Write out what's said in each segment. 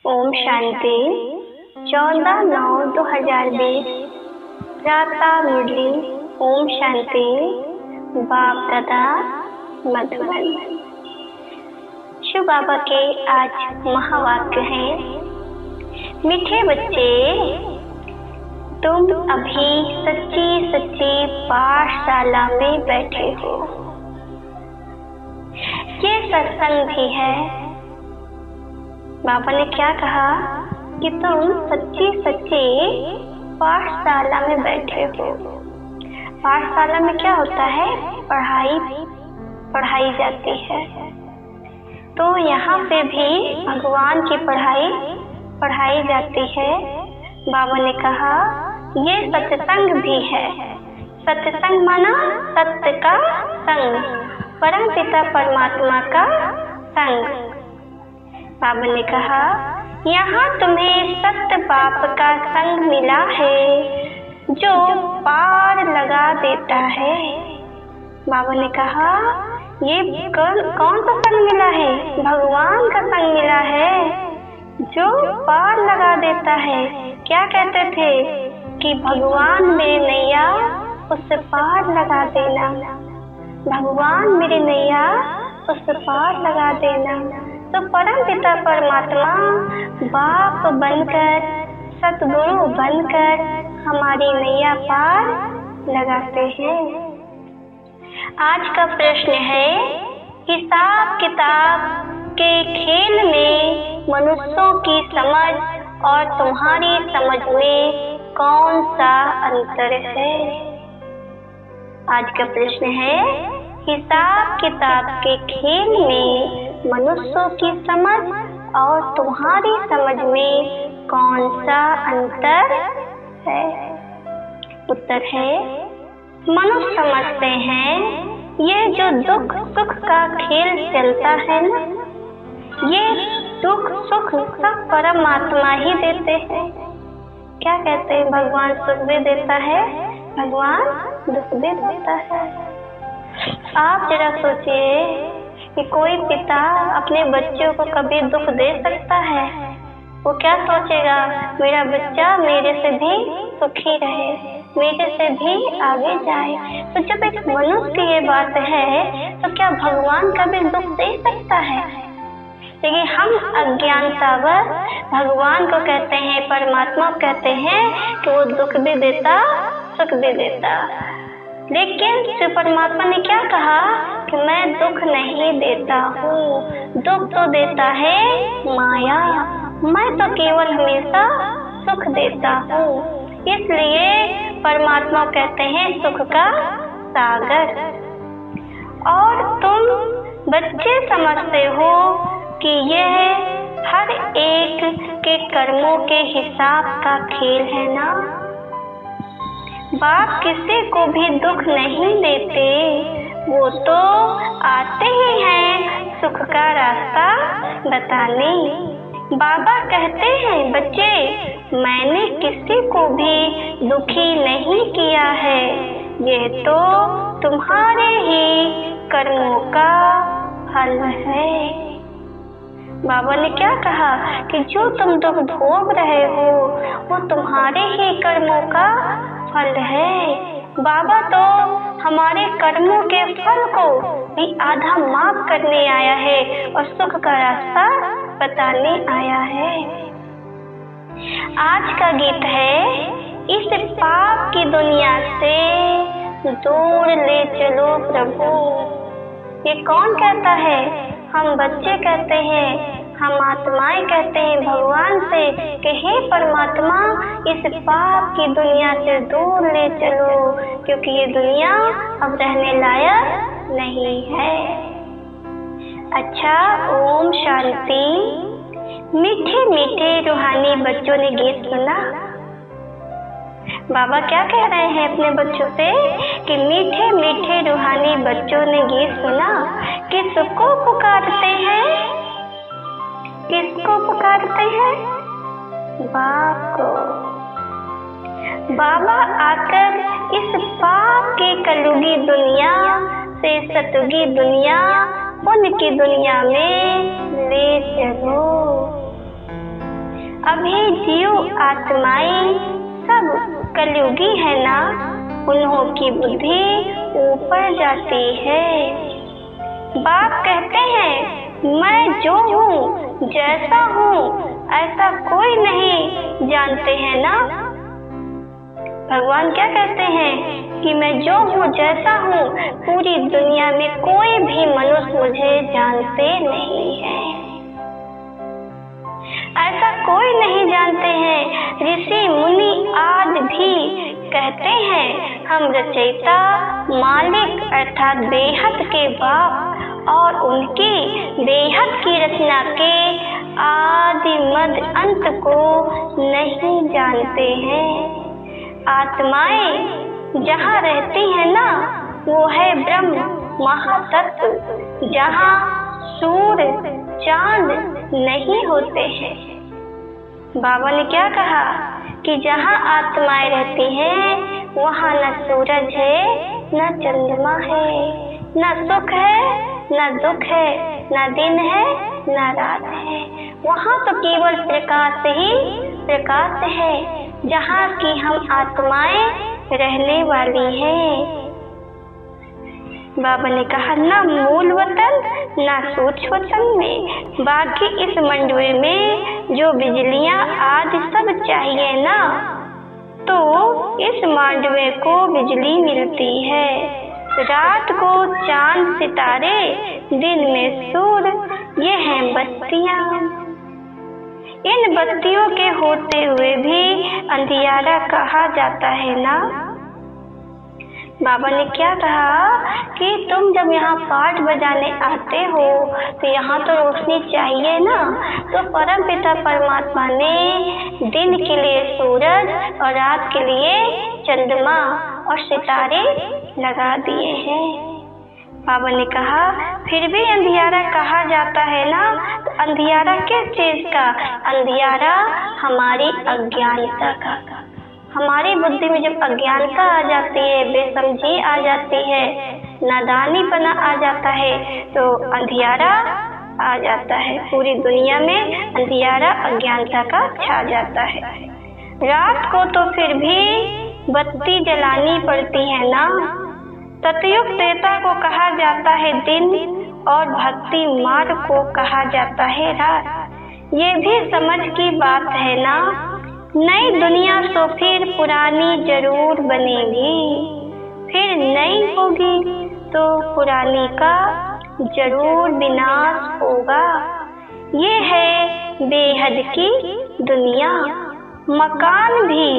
ओम शांति 14/9/2020 प्रातः मुरली। ओम शांति। बाप दादा मधुबन। शिव बाबा के आज महावाक्य हैं। मीठे बच्चे, तुम अभी सच्ची सच्ची पाठशाला में बैठे हो। ये सत्संग भी है। बाबा ने क्या कहा कि तुम सच्ची सच्ची पाठशाला में बैठे हो। पाठशाला में क्या होता है? पढ़ाई जाती है। तो यहाँ पे भी भगवान की पढ़ाई जाती है। बाबा ने कहा ये सत्संग भी है। सत्संग माना सत्य का संग, परम पिता परमात्मा का संग। बाबा ने कहा यहाँ तुम्हें सत्य बाप का संग मिला है जो पार लगा देता है। बाबा ने कहा ये कौन सा संग मिला है? भगवान का संग मिला है जो पार लगा देता है। क्या कहते थे कि भगवान मेरी नैया उससे पार लगा देना, भगवान मेरी नैया उससे पार लगा देना। तो परम पिता परमात्मा बाप बनकर, सतगुरु बनकर हमारी नैया पार लगाते हैं। आज का प्रश्न है, हिसाब किताब के खेल में मनुष्यों की समझ और तुम्हारी समझ में कौन सा अंतर है? आज का प्रश्न है, हिसाब किताब के खेल में मनुष्यों की समझ और तुम्हारी समझ में कौन सा अंतर है? उत्तर है, मनुष्य समझते हैं ये जो दुख सुख का खेल चलता है ना, ये दुख सुख सब परमात्मा ही देते हैं। क्या कहते हैं? भगवान सुख भी देता है, भगवान दुख भी देता है। आप जरा सोचिए कि कोई पिता अपने बच्चों को कभी दुख दे सकता है? वो क्या सोचेगा? मेरा बच्चा मेरे से भी सुखी रहे, मेरे से भी आगे जाए। तो जब एक मनुष्य की ये बात है तो क्या भगवान कभी दुख दे सकता है? लेकिन हम अज्ञानतावश भगवान को कहते हैं, परमात्मा को कहते हैं कि वो दुख भी देता, सुख भी देता। लेकिन शिव परमात्मा ने क्या कहा कि मैं दुख नहीं देता हूँ, दुख तो देता है माया, मैं तो केवल हमेशा सुख देता हूँ। इसलिए परमात्मा कहते हैं सुख का सागर। और तुम बच्चे समझते हो कि यह हर एक के कर्मों के हिसाब का खेल है ना। बाप किसी को भी दुख नहीं देते, वो तो आते ही हैं सुख का रास्ता बताने। बाबा कहते हैं बच्चे, मैंने किसी को भी दुखी नहीं किया है, ये तो तुम्हारे ही कर्मों का फल है। बाबा ने क्या कहा कि जो तुम दुख भोग रहे हो वो तुम्हारे ही कर्मों का फल है। बाबा तो हमारे कर्मों के फल को भी आधा माफ करने आया है और सुख का रास्ता बताने आया है। आज का गीत है, इस पाप की दुनिया से दूर ले चलो प्रभु। ये कौन कहता है? हम बच्चे कहते हैं, हम आत्माएं कहते हैं भगवान से कि हे परमात्मा इस पाप की दुनिया से दूर ले चलो, क्योंकि ये दुनिया अब रहने लायक नहीं है। अच्छा, ओम शांति। मीठे मीठे रूहानी बच्चों ने गीत सुना। बाबा क्या कह रहे हैं अपने बच्चों से कि मीठे मीठे रूहानी बच्चों ने गीत सुना। किसको पुकारते हैं? किसको पुकारते हैं? बाप को। बाबा आकर इस पाप के कलयुगी दुनिया से सतयुगी दुनिया, पुण्य की दुनिया में ले चलो। अभी जीव आत्माएं सब कलयुगी है ना, उन्हों की बुद्धि ऊपर जाती है। बाप कहते हैं मैं जो हूँ जैसा हूँ ऐसा कोई नहीं जानते हैं ना। भगवान क्या कहते हैं कि मैं जो हूँ जैसा हूँ पूरी दुनिया में कोई भी मनुष्य मुझे जानते नहीं है, ऐसा कोई नहीं जानते हैं। ऋषि मुनि आदि भी कहते हैं हम रचयिता मालिक अर्थात बेहद के बाप और उनकी बेहद की रचना के आदि मध्य अंत को नहीं जानते हैं। आत्माएं जहाँ रहती है ना वो है ब्रह्म महातत्व, जहाँ सूर्य चांद नहीं होते हैं। बाबा ने क्या कहा कि जहाँ आत्माएं रहती हैं वहाँ न सूरज है न चंद्रमा है, न सुख है न दुख है, न दिन है न रात है। वहाँ तो केवल प्रकाश ही प्रकाश है, जहाँ की हम आत्माएं रहने वाली हैं। बाबा ने कहा न मूल वतन न सूक्ष्म वतन में, बाकी इस मंडवे में जो बिजलियां आदि सब चाहिए ना, तो इस मांडवे को बिजली मिलती है। रात को चांद सितारे, दिन में सूर्य, ये हैं बत्तियां। इन बत्तियों के होते हुए भी अंधियारा कहा जाता है ना। बाबा ने क्या कहा कि तुम जब यहाँ पाठ बजाने आते हो तो यहाँ तो रोशनी चाहिए ना, तो परम पिता परमात्मा ने दिन के लिए सूरज और रात के लिए चंद्रमा और सितारे लगा दिए हैं। बाबा ने कहा फिर भी अंधियारा कहा जाता है ना, तो अंधियारा किस चीज का? अंधियारा हमारी अज्ञानता का। हमारी बुद्धि में जब अज्ञानता आ जाती है, बेसमझी आ जाती है, नादानीपना आ जाता है, तो अंधियारा आ जाता है। पूरी दुनिया में अंधियारा अज्ञानता का छा जाता है। रात को तो फिर भी बत्ती जलानी पड़ती है ना। सतयुग त्रेता को कहा जाता है दिन और भक्ति मार्ग को कहा जाता है रात। ये भी समझ की बात है ना। नई दुनिया तो फिर पुरानी जरूर बनेगी, फिर नई होगी तो पुरानी का जरूर विनाश होगा। ये है बेहद की दुनिया। मकान भी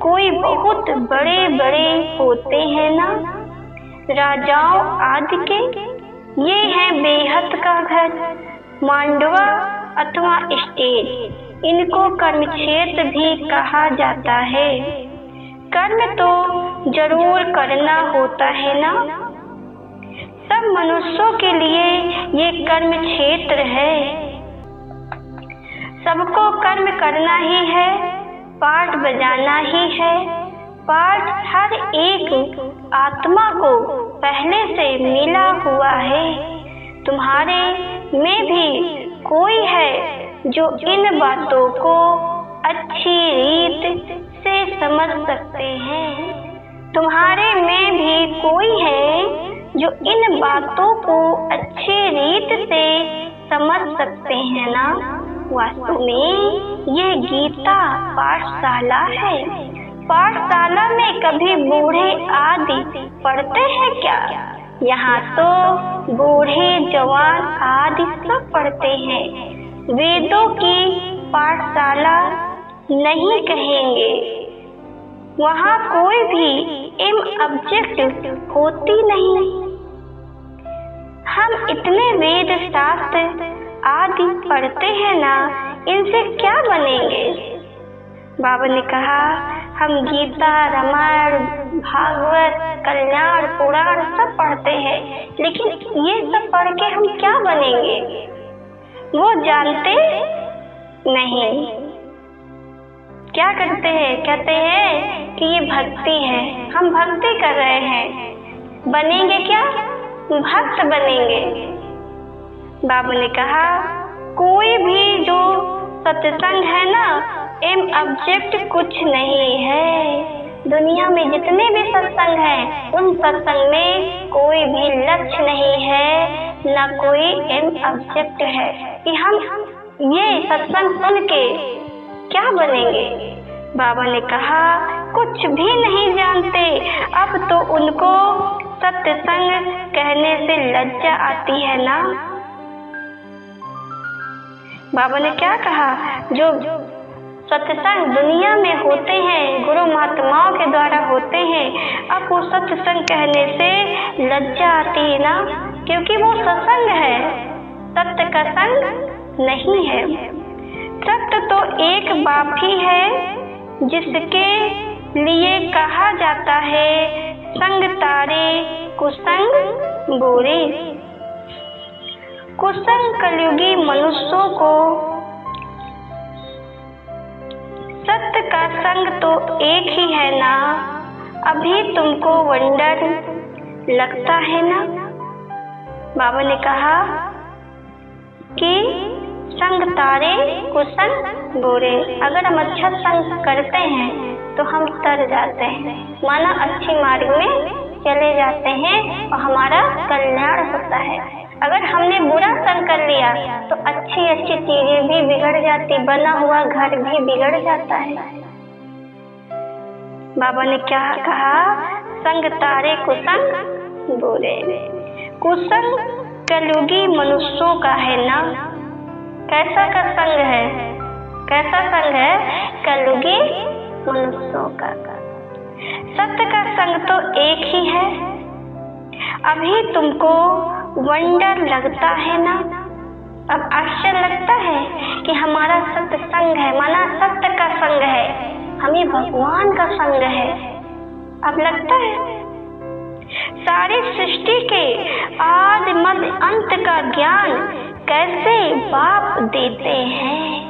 कोई बहुत बड़े बड़े होते हैं ना, राजाओं आदि के। ये है बेहद का घर, मांडवा अथवा स्टेज। इनको कर्म क्षेत्र भी कहा जाता है। कर्म तो जरूर करना होता है ना। सब मनुष्यों के लिए ये कर्म क्षेत्र है। सबको कर्म करना ही है, पाठ बजाना ही है। पाठ हर एक आत्मा को पहले से मिला हुआ है। तुम्हारे में भी कोई है जो इन बातों को अच्छी रीत से समझ सकते हैं। तुम्हारे में भी कोई है जो इन बातों को अच्छी रीत से समझ सकते हैं ना। वास्तव में ये गीता पाठशाला है। पाठशाला में कभी बूढ़े आदि पढ़ते हैं क्या? यहाँ तो बूढ़े जवान आदि सब पढ़ते हैं। वेदों की पाठशाला नहीं कहेंगे। वहाँ कोई भी एम ऑब्जेक्ट होती नहीं। हम इतने वेद शास्त्र आदि पढ़ते हैं ना, इनसे क्या बनेंगे? बाबा ने कहा हम गीता, रामायण, भागवत, कल्याण, पुराण सब पढ़ते हैं, लेकिन ये सब पढ़ के हम क्या बनेंगे? वो जानते नहीं। क्या करते हैं? कहते हैं कि ये भक्ति है, हम भक्ति कर रहे हैं। बनेंगे क्या? भक्त बनेंगे। बाबा ने कहा कोई भी जो सत्संग है ना, एम ऑब्जेक्ट कुछ नहीं है। दुनिया में जितने भी सत्संग हैं, उन सत्संग में कोई भी लक्ष्य नहीं है, ना कोई एम ऑब्जेक्ट है कि हम ये सत्संग सुन के क्या बनेंगे। बाबा ने कहा कुछ भी नहीं जानते। अब तो उनको सत्संग कहने से लज्जा आती है ना। बाबा ने क्या कहा, जो सत्संग दुनिया में होते हैं, गुरु महात्माओं के द्वारा होते हैं, अब वो सत्संग कहने से लज्जा आती है ना, क्योंकि वो सत्संग है, सत्य का संग नहीं है। सत्य तो एक बाप ही है जिसके लिए कहा जाता है संग तारे कुसंग बुरे। कुसंग कलयुगी मनुष्यों को सत्य का संग तो एक ही है ना। अभी तुमको वंडर लगता है ना। बाबा ने कहा कि संग तारे कुसंग बुरे। अगर हम अच्छा संग करते हैं तो हम तर जाते हैं, माना अच्छी मार्ग में चले जाते हैं और हमारा कल्याण होता है। अगर हमने बुरा संग कर लिया तो अच्छी अच्छी चीजें भी बिगड़ जाती, बना हुआ घर भी बिगड़ जाता है। बाबा ने क्या कहा, संग तारे कुसंग बुरे। कुसंग कलयुगी मनुष्यों का है ना। कैसा का संग है, कैसा संग है, कलयुगी मनुष्यों का। सत्य का संग तो एक ही है। अभी तुमको वंडर लगता है ना। अब आश्चर्य लगता है कि हमारा सत्संग है, माना सत्य का संग है, हमें भगवान का संग है। अब लगता है सारी सृष्टि के आदि मध्य अंत का ज्ञान कैसे बाप देते हैं।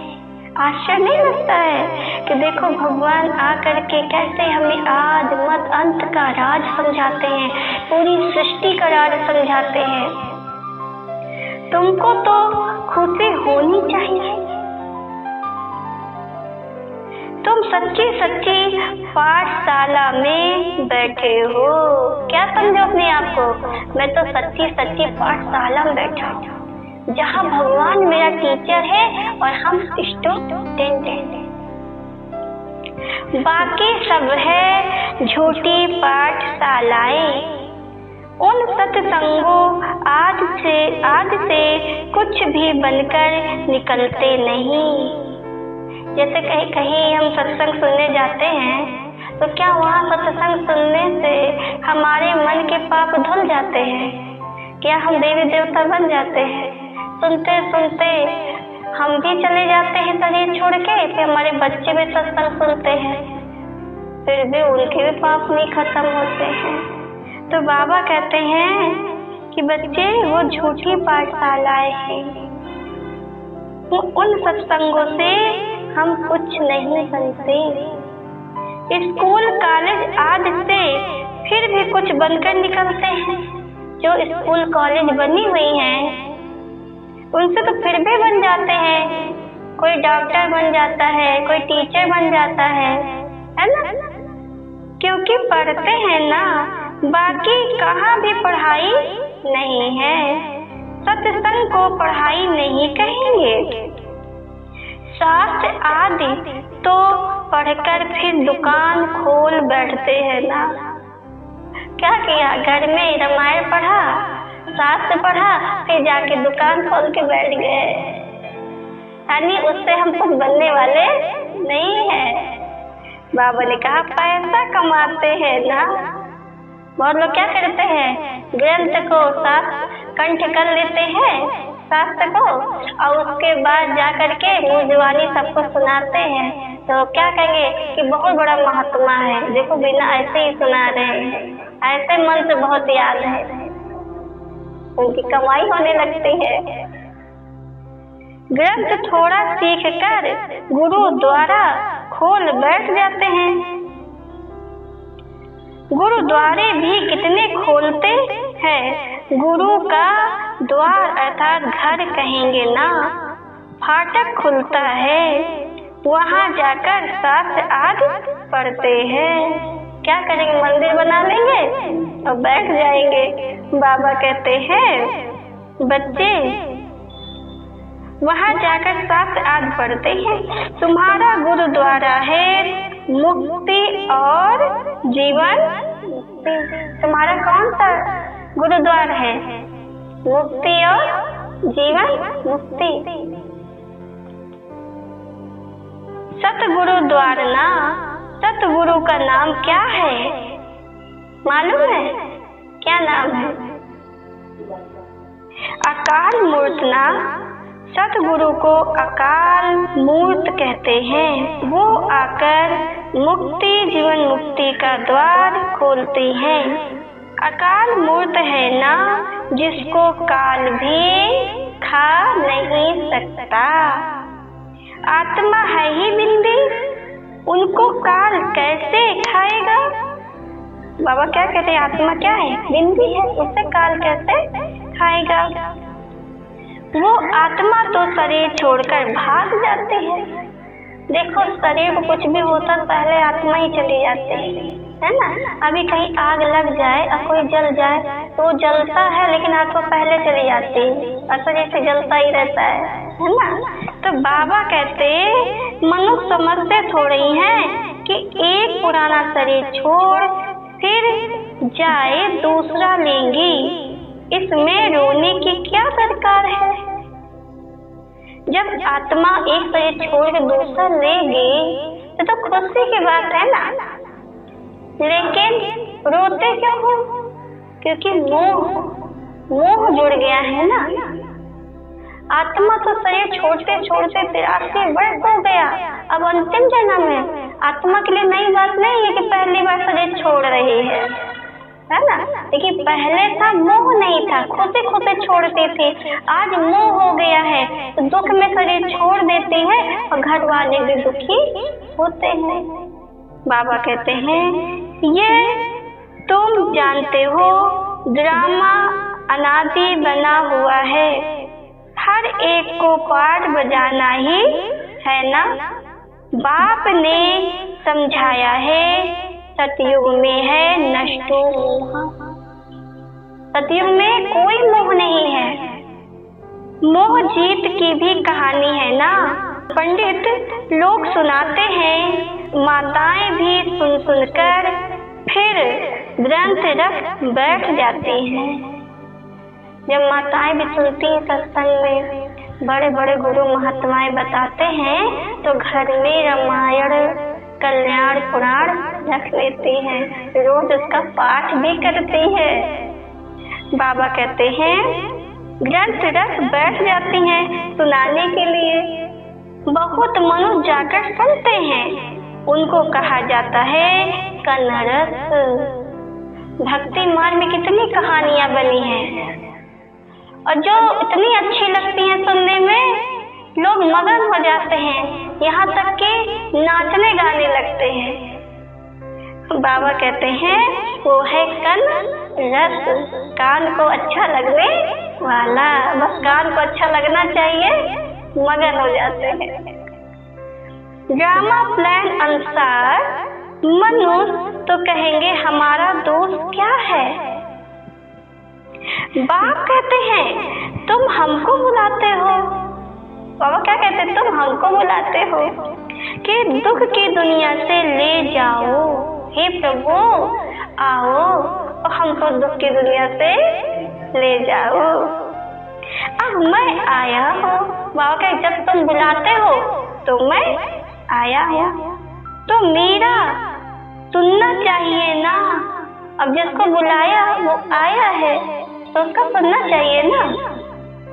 आश्चर्य नहीं लगता है कि देखो भगवान आकर के कैसे हमें आदि मध्य अंत का राज समझाते हैं, पूरी सृष्टि का राज समझाते हैं। तुमको तो खुशी होनी चाहिए। तुम सच्ची सच्ची पाठशाला में बैठे हो। क्या समझो अपने आप को, मैं तो सच्ची सच्ची पाठशाला में बैठा हूँ, जहाँ भगवान मेरा टीचर है और हम स्टूडेंट हैं। बाकी सब है झूठी पाठशालाएं। उन सत्संगों आज से कुछ भी बनकर निकलते नहीं। जैसे कहीं हम सत्संग सुनने जाते हैं तो क्या वहाँ सत्संग सुनने से हमारे मन के पाप धुल जाते हैं? क्या हम देवी देवता बन जाते हैं? सुनते सुनते हम भी चले जाते हैं शरीर छोड़ के, फिर हमारे बच्चे भी सत्संग सुनते हैं, फिर भी उनके भी पाप नहीं खत्म होते हैं। तो बाबा कहते हैं कि बच्चे वो झूठी पाठशालाएं हैं, उन सत्संगों से हम कुछ नहीं बनते। स्कूल कॉलेज आदि से फिर भी कुछ बनकर निकलते हैं। जो स्कूल कॉलेज बनी हुई हैं उनसे तो फिर भी बन जाते हैं, कोई डॉक्टर बन जाता है, कोई टीचर बन जाता है ना, क्योंकि पढ़ते हैं ना। बाकी कहाँ भी पढ़ाई नहीं है। सत्संग को पढ़ाई नहीं कहेंगे। शास्त्र आदि तो पढ़कर फिर दुकान खोल बैठते हैं ना। क्या किया, घर में रामायण पढ़ा, शास्त्र पढ़ा, फिर जाके दुकान खोल के बैठ गए। यानी उससे हम कुछ बनने वाले नहीं हैं। बाबा ने कहा पैसा कमाते हैं ना। बहुत लोग क्या करते हैं, ग्रंथ को कंठ कर लेते हैं शास्त्र को, और उसके बाद जा करके मुँह जुबानी सबको सुनाते हैं। तो क्या कहेंगे कि बहुत बड़ा महात्मा है, देखो बिना ऐसे ही सुना रहे हैं, ऐसे मन से बहुत याद है, उनकी कमाई होने लगती है। ग्रंथ थोड़ा सीख कर गुरु द्वारा खोल बैठ जाते हैं। गुरुद्वारे भी कितने खोलते हैं। गुरु का द्वार अर्थात घर कहेंगे ना। फाटक खुलता है, वहाँ जाकर शास्त्र आदि पढ़ते हैं। क्या करेंगे, मंदिर बना लेंगे और बैठ जाएंगे। बाबा कहते हैं बच्चे वहाँ जाकर शास्त्र आदि पढ़ते हैं। तुम्हारा गुरुद्वारा है मुक्ति और जीवन मुक्ति। तुम्हारा कौन सा गुरुद्वारा है? मुक्ति और जीवन मुक्ति। सतगुरु द्वारना, सतगुरु का नाम क्या है मालूम है? क्या नाम है? अकाल मूर्तना। सतगुरु को अकाल मूर्त कहते हैं। वो आकर मुक्ति जीवन मुक्ति का द्वार खोलते हैं। अकाल मूर्त है ना, जिसको काल भी खा नहीं सकता। आत्मा है ही बिंदी, उनको काल कैसे खाएगा? बाबा क्या कहते हैं? आत्मा क्या है? बिंदी है, उसे काल कैसे खाएगा? वो आत्मा तो शरीर छोड़कर भाग जाती है। देखो शरीर को कुछ भी होता पहले आत्मा ही चली जाती है ना। अभी कहीं आग लग जाए और कोई जल जाए तो वो जलता है, लेकिन आत्मा पहले चली जाती है और शरीर से जलता ही रहता है ना। तो बाबा कहते मनुष्य समझते थोड़ी हैं कि एक पुराना शरीर छोड़ फिर जाए दूसरा लेंगी, इसमें रोने की क्या दरकार है? जब आत्मा एक शरीर छोड़ के दूसरा लेगी तो खुशी की बात है ना, लेकिन रोते क्यों हो? क्योंकि मोह जुड़ गया है ना। आत्मा तो शरीर छोड़ते छोड़ते 83 वर्ष हो गया, अब अंतिम जन्म है। आत्मा के लिए नई बात नहीं है कि पहली बार शरीर छोड़ रही है ना। लेकिन पहले था मोह नहीं था, खुशी खुशी छोड़ते थे। आज मोह हो गया है तो दुख में शरीर छोड़ देते हैं और घर वाले भी दुखी होते हैं। बाबा कहते हैं ये तुम जानते हो ड्रामा अनादि बना हुआ है, हर एक को पाठ बजाना ही है ना। बाप ने समझाया है सतयुग में है नष्टो मोह। सतयुग में कोई मोह नहीं है। मोह जीत की भी कहानी है ना। पंडित लोग सुनाते हैं, माताएं भी सुन सुनकर फिर ग्रंथ रख बैठ जाती हैं। जब माताएं भी सुनती हैं सत्संग में, बड़े बड़े गुरु महात्माएं बताते हैं तो घर में रामायण कल्याण पुराण रख लेती हैं, रोज उसका पाठ भी करती है। बाबा कहते हैं ग्रंथ रख बैठ जाती हैं सुनाने के लिए। बहुत मनुष्य जाकर सुनते हैं, उनको कहा जाता है कन्नरस। भक्ति मार्ग में कितनी कहानियां बनी हैं और जो इतनी अच्छी लगती हैं सुनने में, लोग मगन हो जाते हैं, यहाँ तक कि नाचने गाने लगते हैं। बाबा कहते हैं वो है कन रस, कान को अच्छा लगने वाला। बस कान को अच्छा लगना चाहिए, मगन हो जाते हैं। ड्रामा प्लान अनुसार मनुष्य तो कहेंगे हमारा दोष क्या है। बाप कहते हैं तुम हमको बुलाते हो। बाबा क्या कहते हैं? तुम हमको बुलाते हो कि दुख की दुनिया से ले जाओ। हे प्रभु आओ और हमको दुख की दुनिया से ले जाओ। अब मैं आया हूँ। बाबा कहे जब तुम बुलाते हो तो मैं आया हूँ, तो मेरा सुनना चाहिए ना। अब जिसको बुलाया वो आया है तो उसका सुनना चाहिए ना।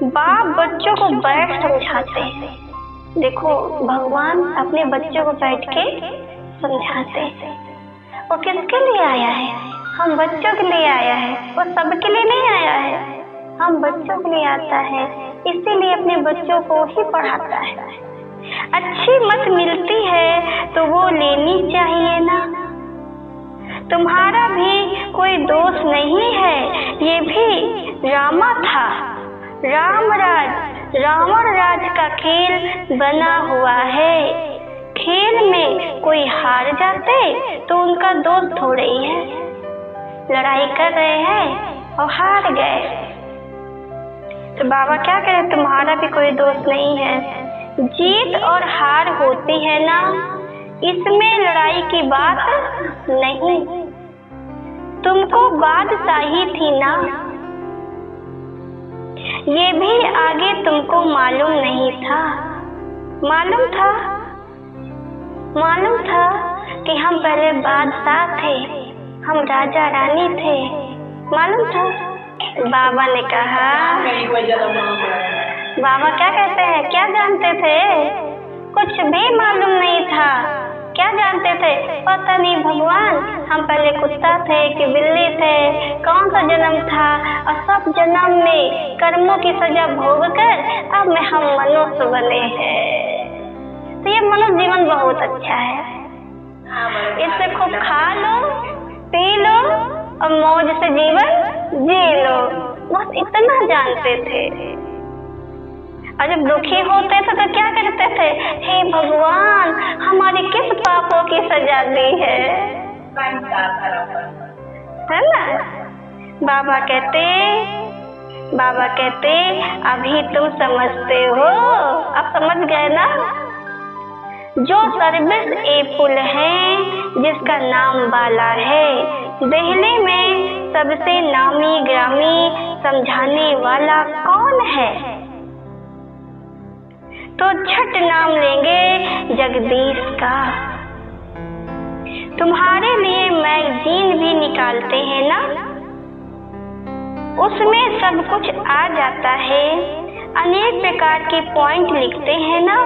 बाप बच्चों को बैठ समझाते हैं। देखो भगवान अपने बच्चों को बैठ के समझाते हैं। वो किसके लिए आया है? हम बच्चों के लिए आया है। वो सबके लिए नहीं आया है, हम बच्चों के लिए आता है। इसीलिए अपने बच्चों को ही पढ़ाता है। अच्छी मत मिलती है तो वो लेनी चाहिए ना। तुम्हारा भी कोई दोष नहीं है, ये भी ड्रामा था। रामराज रावण राज का खेल बना हुआ है। खेल में कोई हार जाते तो उनका दोस्त थोड़े ही है। लड़ाई कर रहे हैं और हार गए तो बाबा क्या करें, तुम्हारा भी कोई दोस्त नहीं है। जीत और हार होती है ना, इसमें लड़ाई की बात नहीं। तुमको बादशाही थी ना, ये भी आगे तुमको मालूम नहीं था। मालूम था कि हम पहले बादशाह थे, हम राजा रानी थे, मालूम था। बाबा ने कहा, बाबा क्या कहते हैं, क्या जानते थे? कुछ भी मालूम नहीं था। क्या जानते थे? पता नहीं भगवान, हम पहले कुत्ता थे कि बिल्ली थे, कौन सा जन्म था, और सब जन्म में कर्मों की सजा भोग कर अब में हम मनुष्य बने हैं। तो ये मनुष्य जीवन बहुत अच्छा है, इससे खूब खा लो, पी लो और मौज से जीवन जी लो, बस इतना जानते थे। और जब दुखी होते थे तो क्या करते थे, हे भगवान हमारे किस पापों की सजा दी है ना। बाबा कहते अभी तुम समझते हो, अब समझ गए ना। जो सर्विस ए पुल है जिसका नाम बाला है, दिल्ली में सबसे नामी ग्रामी समझाने वाला कौन है? तो झट नाम लेंगे जगदीश का। तुम्हारे लिए मैगजीन भी निकालते हैं ना, उसमें सब कुछ आ जाता है। अनेक प्रकार के पॉइंट लिखते हैं ना,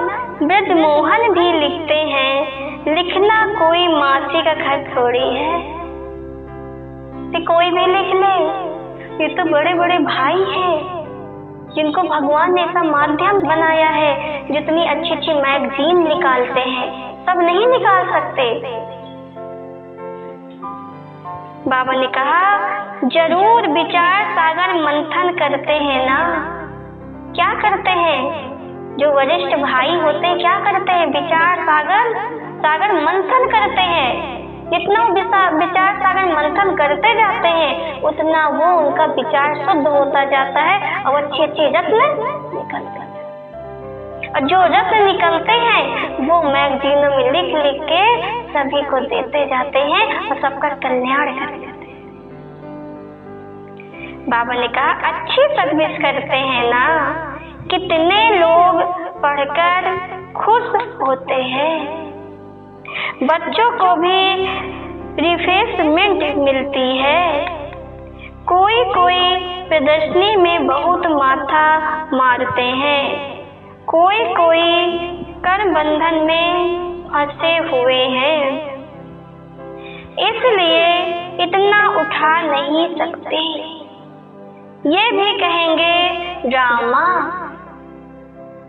ब्रज मोहन भी लिखते हैं। लिखना कोई मासी का खर्च थोड़ी है कि कोई भी लिख ले। ये तो बड़े बड़े भाई हैं जिनको भगवान ने ऐसा माध्यम बनाया है, जितनी अच्छी अच्छी मैगजीन निकालते हैं, सब नहीं निकाल सकते। बाबा ने कहा जरूर विचार सागर मंथन करते हैं ना। क्या करते हैं? जो वरिष्ठ भाई होते हैं क्या करते हैं? विचार सागर मंथन करते हैं। जितना विचार सागर मंथन करते जाते हैं उतना वो उनका विचार शुद्ध होता जाता है और अच्छी अच्छी रत्न निकलते हैं। और जो रत्न निकलते हैं वो मैगजीनों में लिख लिख के सभी को देते जाते हैं और सबका कल्याण करते हैं। बाबा ने कहा अच्छी सर्विस करते हैं ना, कितने लोग पढ़कर खुश होते हैं। बच्चों को भी रिफ्रेशमेंट मिलती है। कोई प्रदर्शनी में बहुत माथा मारते हैं, कोई कर बंधन में फंसे हुए हैं, इसलिए इतना उठा नहीं सकते। ये भी कहेंगे रामा,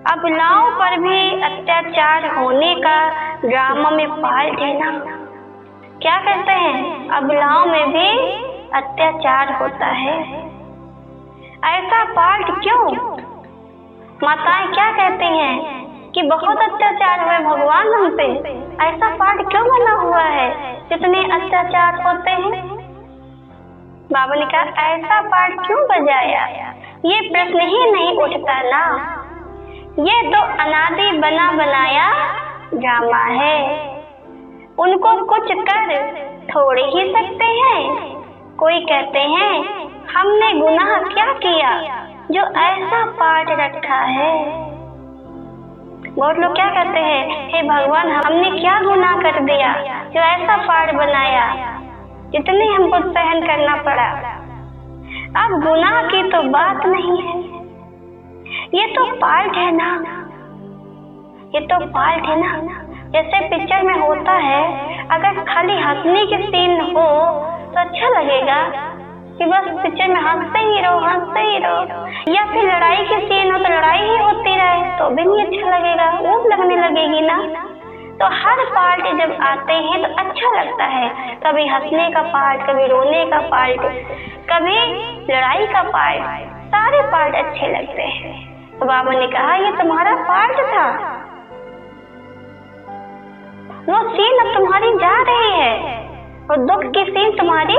अबलाओं पर भी अत्याचार होने का ड्रामा में पार्ट है ना। क्या कहते हैं? अबलाओं में भी अत्याचार होता है। ऐसा पार्ट क्यों? माताएं क्या कहती हैं कि बहुत अत्याचार हुए भगवान हम पे, ऐसा पार्ट क्यों बना हुआ है जितने अत्याचार होते हैं? बाबा ने कहा ऐसा पार्ट क्यों बजाया? ये प्रश्न ही नहीं उठता ना। ये तो अनादि बना बनाया ड्रामा है। उनको कुछ कर थोड़े ही सकते हैं। कोई कहते हैं हमने गुनाह क्या किया जो ऐसा पार्ट रखा है। बहुत लोग क्या कहते हैं, हे भगवान हमने क्या गुनाह कर दिया जो ऐसा पार्ट बनाया, जितने हमको सहन करना पड़ा। अब गुनाह की तो बात नहीं है, ये तो पार्ट है ना, ये तो पार्ट है ना। जैसे पिक्चर में होता है, अगर खाली हंसने की सीन हो तो अच्छा लगेगा कि बस पिक्चर में हंसते ही रहो, या फिर लड़ाई की सीन हो तो लड़ाई ही होती रहे तो भी नहीं अच्छा लगेगा, वो लगने लगेगी ना। तो हर पार्ट जब आते हैं तो अच्छा लगता है। कभी हंसने का पार्ट, कभी रोने का पार्ट, कभी लड़ाई का पार्ट, सारे पार्ट अच्छे लगते हैं। तो बाबा ने कहा ये तुम्हारा पार्ट था, वो सीन अब तुम्हारी जा रही है और दुख की सीन तुम्हारी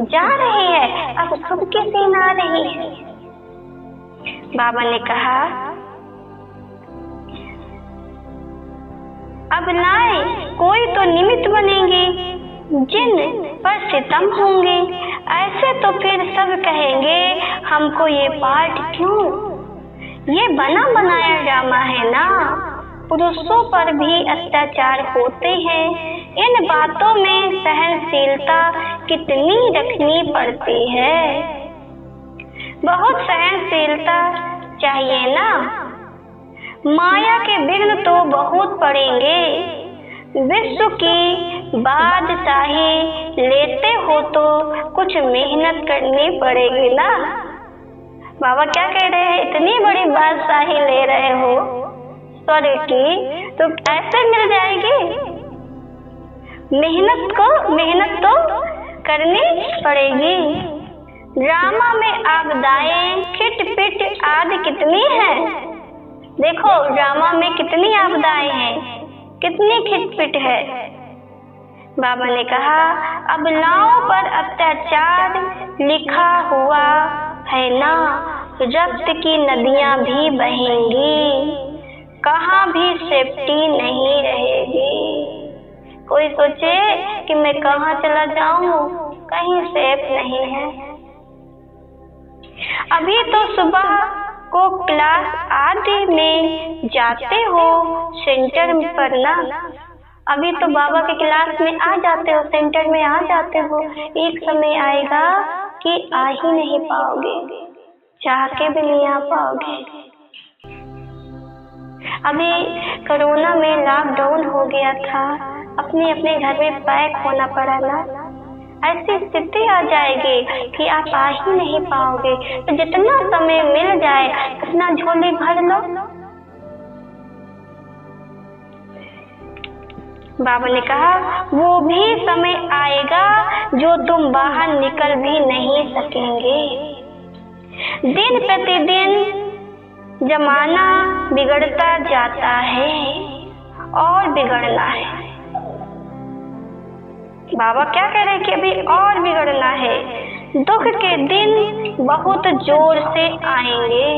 जा रही है, अब सुख की सीन आ रही है। बाबा ने कहा अब लाए कोई तो निमित्त बनेंगे जिन पर सितम होंगे, ऐसे तो फिर सब कहेंगे हमको ये पार्ट क्यों, ये बना बनाया ड्रामा है ना, पुरुषों पर भी अत्याचार होते हैं, इन बातों में सहनशीलता कितनी रखनी पड़ती है, बहुत सहनशीलता चाहिए ना, माया के विघ्न तो बहुत पड़ेंगे, विश्व की बादशाही लेते हो तो कुछ मेहनत करनी पड़ेगी ना। बाबा क्या कह रहे हैं, इतनी बड़ी बादशाही ले रहे हो स्वर्ग की तो ऐसे मिल जाएगी, मेहनत तो करनी पड़ेगी। ड्रामा में आपदाएं खिटपिट आदि कितनी है, देखो ड्रामा में कितनी आपदाएं हैं, कितनी खिटपिट है। बाबा ने कहा अबलाओं पर अत्याचार लिखा हुआ है ना, रक्त की नदियां भी बहेंगी, कहाँ भी सेफ्टी नहीं रहेगी। कोई सोचे कि मैं कहाँ चला जाऊं, कहीं सेफ नहीं है। अभी तो सुबह को क्लास आदि में जाते हो सेंटर पर ना, अभी तो बाबा के क्लास में आ जाते हो, सेंटर में आ जाते हो, एक समय आएगा कि आ ही नहीं पाओगे, चाह के भी नहीं आ पाओगे। अभी कोरोना में लॉकडाउन हो गया था, अपने अपने घर में पैक होना पड़ा ना, ऐसी स्थिति आ जाएगी कि आप आ ही नहीं पाओगे, तो जितना समय मिल जाए उतना झोली भर लो। बाबा ने कहा वो भी समय आएगा जो तुम बाहर निकल भी नहीं सकेंगे, दिन प्रतिदिन जमाना बिगड़ता जाता है और बिगड़ना है। बाबा क्या कह रहे हैं कि अभी और बिगड़ना है, दुख के दिन बहुत जोर से आएंगे।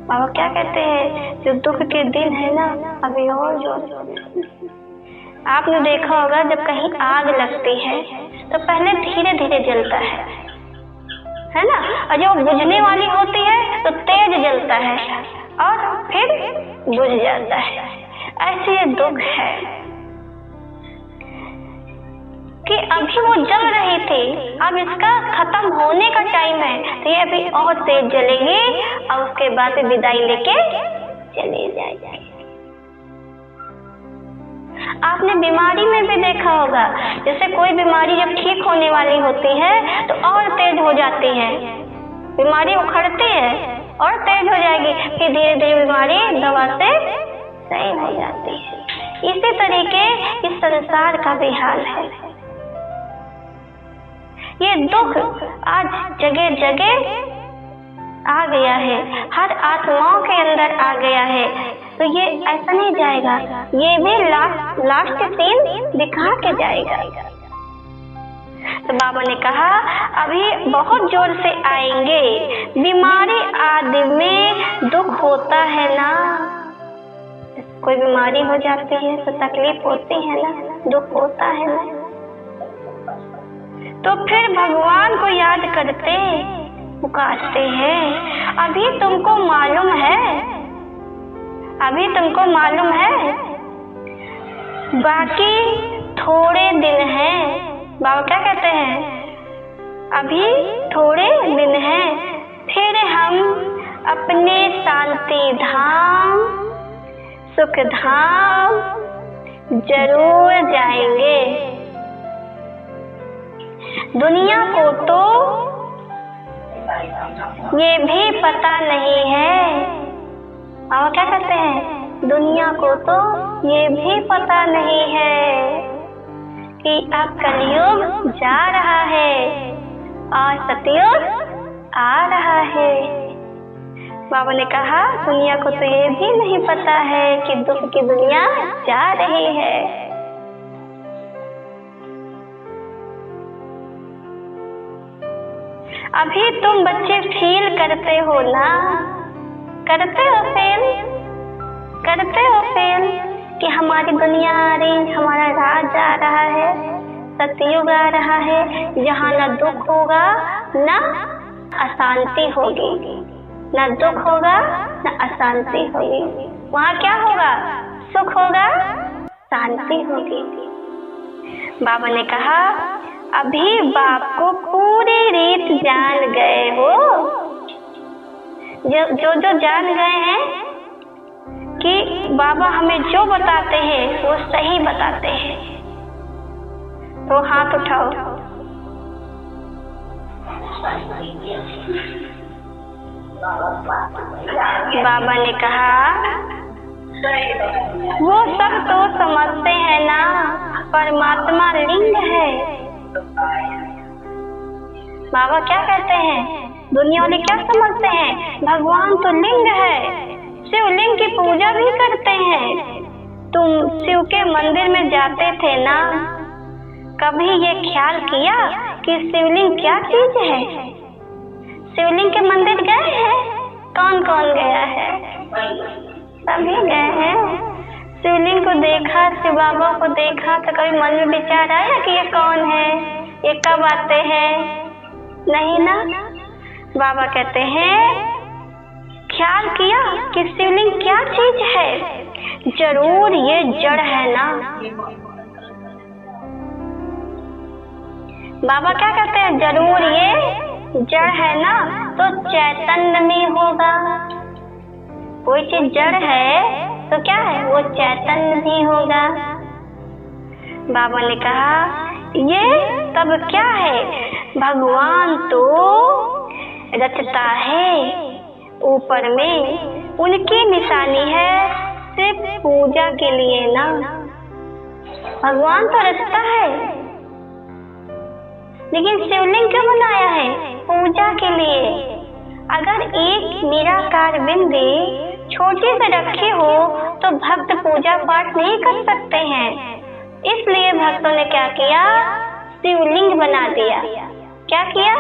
बाबा क्या कहते हैं, जो दुख के दिन है ना अभी और जोर से। आपने देखा होगा जब कहीं आग लगती है तो पहले धीरे धीरे जलता है ना, और जो बुझने वाली होती है तो तेज जलता है और फिर बुझ जाता है। ऐसे ये दुख है कि अभी वो जल रही थी, अब इसका खत्म होने का टाइम है तो ये अभी और तेज जलेगी और उसके बाद विदाई लेके चले जाएगी। आपने बीमारी में भी देखा होगा, जैसे कोई बीमारी जब ठीक होने वाली होती है तो और तेज हो जाती है, बीमारी उखड़ती है और तेज हो जाएगी, फिर धीरे धीरे बीमारी दवा से सही हो जाती है। इसी तरीके इस संसार का भी हाल है। ये दुख आज जगह जगह आ गया है, हर आत्माओं के अंदर आ गया है, तो ये ऐसा नहीं जाएगा, ये भी लास्ट सीन दिखा के जाएगा। तो बाबा ने कहा अभी बहुत जोर से आएंगे, बीमारी आदि में दुख होता है ना, कोई बीमारी हो जाती है तो तकलीफ होती है ना, दुख होता है ना, तो फिर भगवान को याद करते पुकारते हैं। अभी तुमको मालूम है, अभी तुमको मालूम है बाकी थोड़े दिन हैं। बाबा क्या कहते हैं, अभी थोड़े दिन हैं, फिर हम अपने शांति धाम सुख धाम जरूर जाएंगे। दुनिया को तो ये भी पता नहीं है, और क्या कहते हैं, दुनिया को तो ये भी पता नहीं है कि अब कलयुग जा रहा है और सतयुग आ रहा है। बाबा ने कहा दुनिया को तो ये भी नहीं पता है कि दुख की दुनिया जा रही है। अभी तुम बच्चे फील करते हो ना, करते हो फील कि हमारी दुनिया आ रही, हमारा राज आ रहा है, सतयुग आ रहा है, जहाँ न दुख होगा न अशांति होगी, न दुख होगा न अशांति होगी। वहाँ क्या होगा? सुख होगा, शांति होगी। बाबा ने कहा अभी बाप को पूरी रीत जान गए हो। जो जान गए हैं कि बाबा हमें जो बताते हैं वो सही बताते हैं, तो हाथ उठाओ। बाबा ने कहा वो सब तो समझते हैं ना, परमात्मा लिंग है। बाबा क्या कहते हैं? दुनिया वाले क्या समझते हैं? भगवान तो लिंग है, शिवलिंग की पूजा भी करते हैं। तुम शिव के मंदिर में जाते थे ना, कभी ये ख्याल किया कि शिवलिंग क्या चीज है? शिवलिंग के मंदिर गए हैं? कौन कौन गया है? सभी गए हैं। शिवलिंग को देखा, शिव बाबा को देखा तो कभी मन में विचार आया कि ये कौन है, ये कब आते हैं? नहीं ना। बाबा कहते हैं ख्याल किया कि शिवलिंग क्या चीज है? जरूर ये जड़ है ना। बाबा क्या कहते हैं? जरूर ये जड़ है ना, तो चैतन्य में होगा। कोई चीज जड़ है तो क्या है? वो चैतन्य भी होगा। बाबा ने कहा ये तब क्या है? भगवान तो रचता है ऊपर में, उनकी निशानी है सिर्फ पूजा के लिए ना। भगवान तो रचता है, लेकिन शिवलिंग क्यों बनाया है? पूजा के लिए। अगर एक निराकार बिंदी छोटी से रखी हो तो भक्त पूजा पाठ नहीं कर सकते हैं, इसलिए भक्तों ने क्या किया? शिवलिंग बना दिया। क्या किया?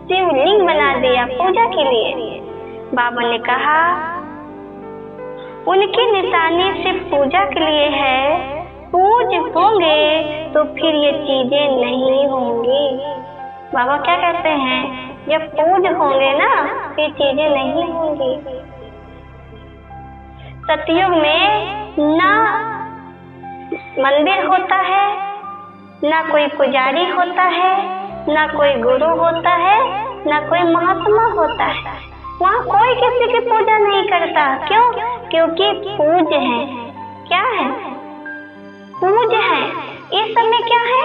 शिवलिंग बना दिया पूजा के लिए। बाबा ने कहा उनकी निशानी सिर्फ पूजा के लिए है, पूज होंगे तो फिर ये चीजें नहीं होंगी। बाबा क्या कहते हैं? जब पूज होंगे ना फिर चीजें नहीं होंगी। सतयुग में ना मंदिर होता है, ना कोई पुजारी होता है, ना कोई गुरु होता है, ना कोई महात्मा होता है। वहाँ कोई किसी की पूजा नहीं करता। क्यों? क्योंकि पूज है। क्या है? पूज है। इस समय क्या है?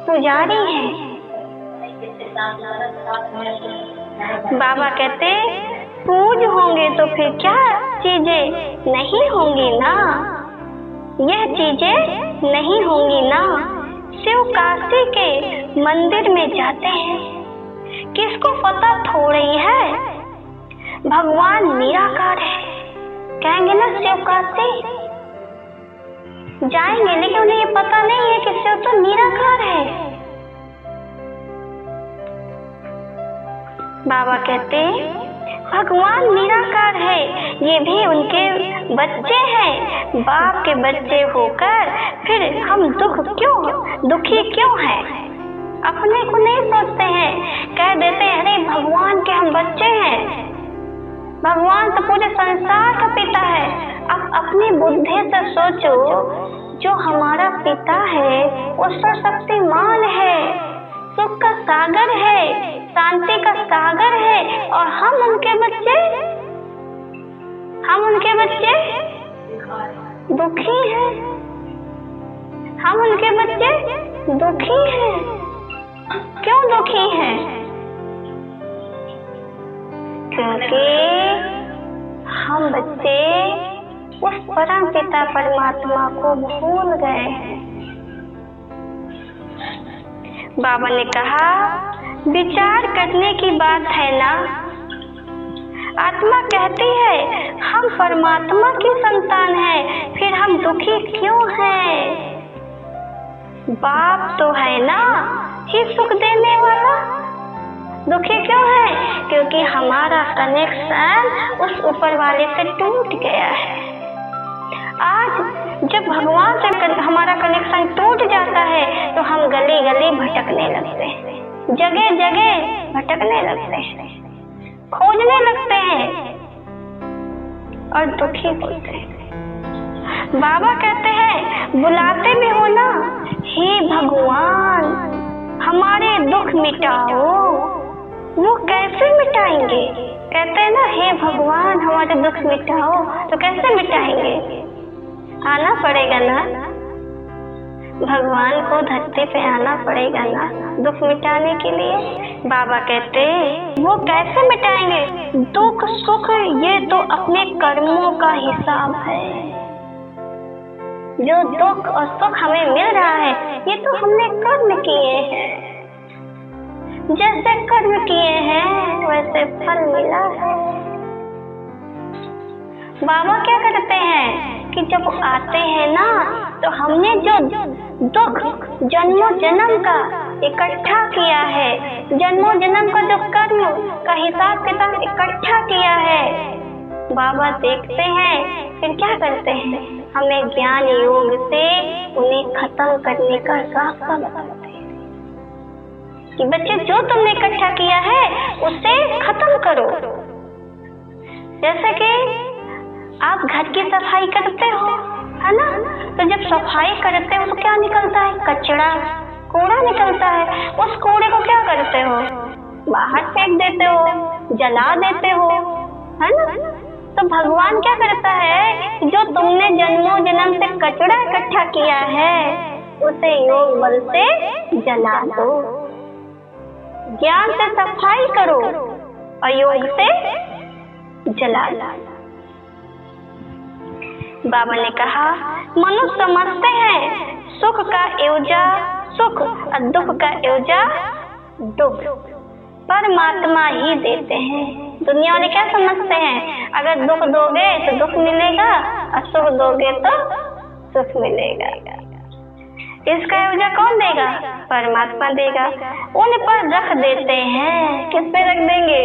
पुजारी है। बाबा कहते पूज होंगे तो फिर क्या चीजें नहीं होंगी ना, यह चीजें नहीं होंगी ना। शिव काशी के मंदिर में जाते हैं, किसको पता थोड़ी है भगवान निराकार है। कहेंगे ना शिव काशी जाएंगे, लेकिन उन्हें ये पता नहीं है कि शिव तो निराकार है। बाबा कहते भगवान निराकार है, ये भी उनके बच्चे हैं। बाप के बच्चे होकर फिर हम दुखी क्यों हैं? अपने को नहीं सोचते हैं, कह देते हैं अरे भगवान के हम बच्चे हैं, भगवान तो पूरे संसार का पिता है। अब अपनी बुद्धि से सोचो, जो हमारा पिता है वो सर्वशक्तिमान है, सुख का सागर है, शांति का सागर है, और हम उनके बच्चे दुखी हैं। हम उनके बच्चे दुखी हैं। क्यों दुखी हैं? क्योंकि हम बच्चे उस परम पिता परमात्मा को भूल गए हैं। बाबा ने कहा विचार करने की बात है ना, आत्मा कहती है हम परमात्मा की संतान हैं, फिर हम दुखी क्यों हैं? बाप तो है ना ही सुख देने वाला, दुखी क्यों है? क्योंकि हमारा कनेक्शन उस ऊपर वाले से टूट गया है। आज जब भगवान से हमारा कनेक्शन टूट जाता है तो हम गली गली भटकने लगते हैं, जगह जगह भटकने लगते हैं, खोजने लगते हैं और दुखी होते हैं। बाबा कहते हैं बुलाते भी हो ना, हे भगवान हमारे दुख मिटाओ। वो कैसे मिटाएंगे? कहते हैं ना हे भगवान हमारे दुख मिटाओ, तो कैसे मिटाएंगे? आना पड़ेगा ना, भगवान को धरती पे आना पड़ेगा ना दुख मिटाने के लिए। बाबा कहते वो कैसे मिटाएंगे? दुख सुख ये तो अपने कर्मों का हिसाब है। जो दुख और सुख हमें मिल रहा है ये तो हमने कर्म किए हैं, जैसे कर्म किए हैं वैसे फल मिला है। बाबा क्या करते हैं कि जब आते हैं ना तो हमने जो दुख जन्मों जन्म का इकट्ठा किया है, जन्मों जन्म का जो कर्म का हिसाब किताब इकट्ठा किया है, बाबा देखते हैं फिर क्या करते हैं, हमें ज्ञान योग से उन्हें खत्म करने का रास्ता बताते हैं कि बच्चे जो तुमने इकट्ठा किया है उसे खत्म करो। जैसे कि आप घर की सफाई करते हो है ना, तो जब सफाई करते हो तो क्या निकलता है? कचरा कूड़ा निकलता है। उस कूड़े को क्या करते हो? बाहर फेंक देते हो, जला देते हो, है ना। तो भगवान क्या करता है, जो तुमने जन्मों जन्म से कचरा इकट्ठा किया है उसे योग बल से जला दो, ज्ञान से सफाई करो और योग से जला दो। बाबा ने कहा मनुष्य समझते हैं सुख का एवजा सुख और दुख का एवजा दुख परमात्मा ही देते हैं। दुनिया वाले क्या समझते हैं, अगर दुख दोगे तो दुख मिलेगा और सुख दोगे तो सुख मिलेगा। इसका एवजा कौन देगा? परमात्मा देगा। उन पर रख देते हैं। किस पे रख देंगे?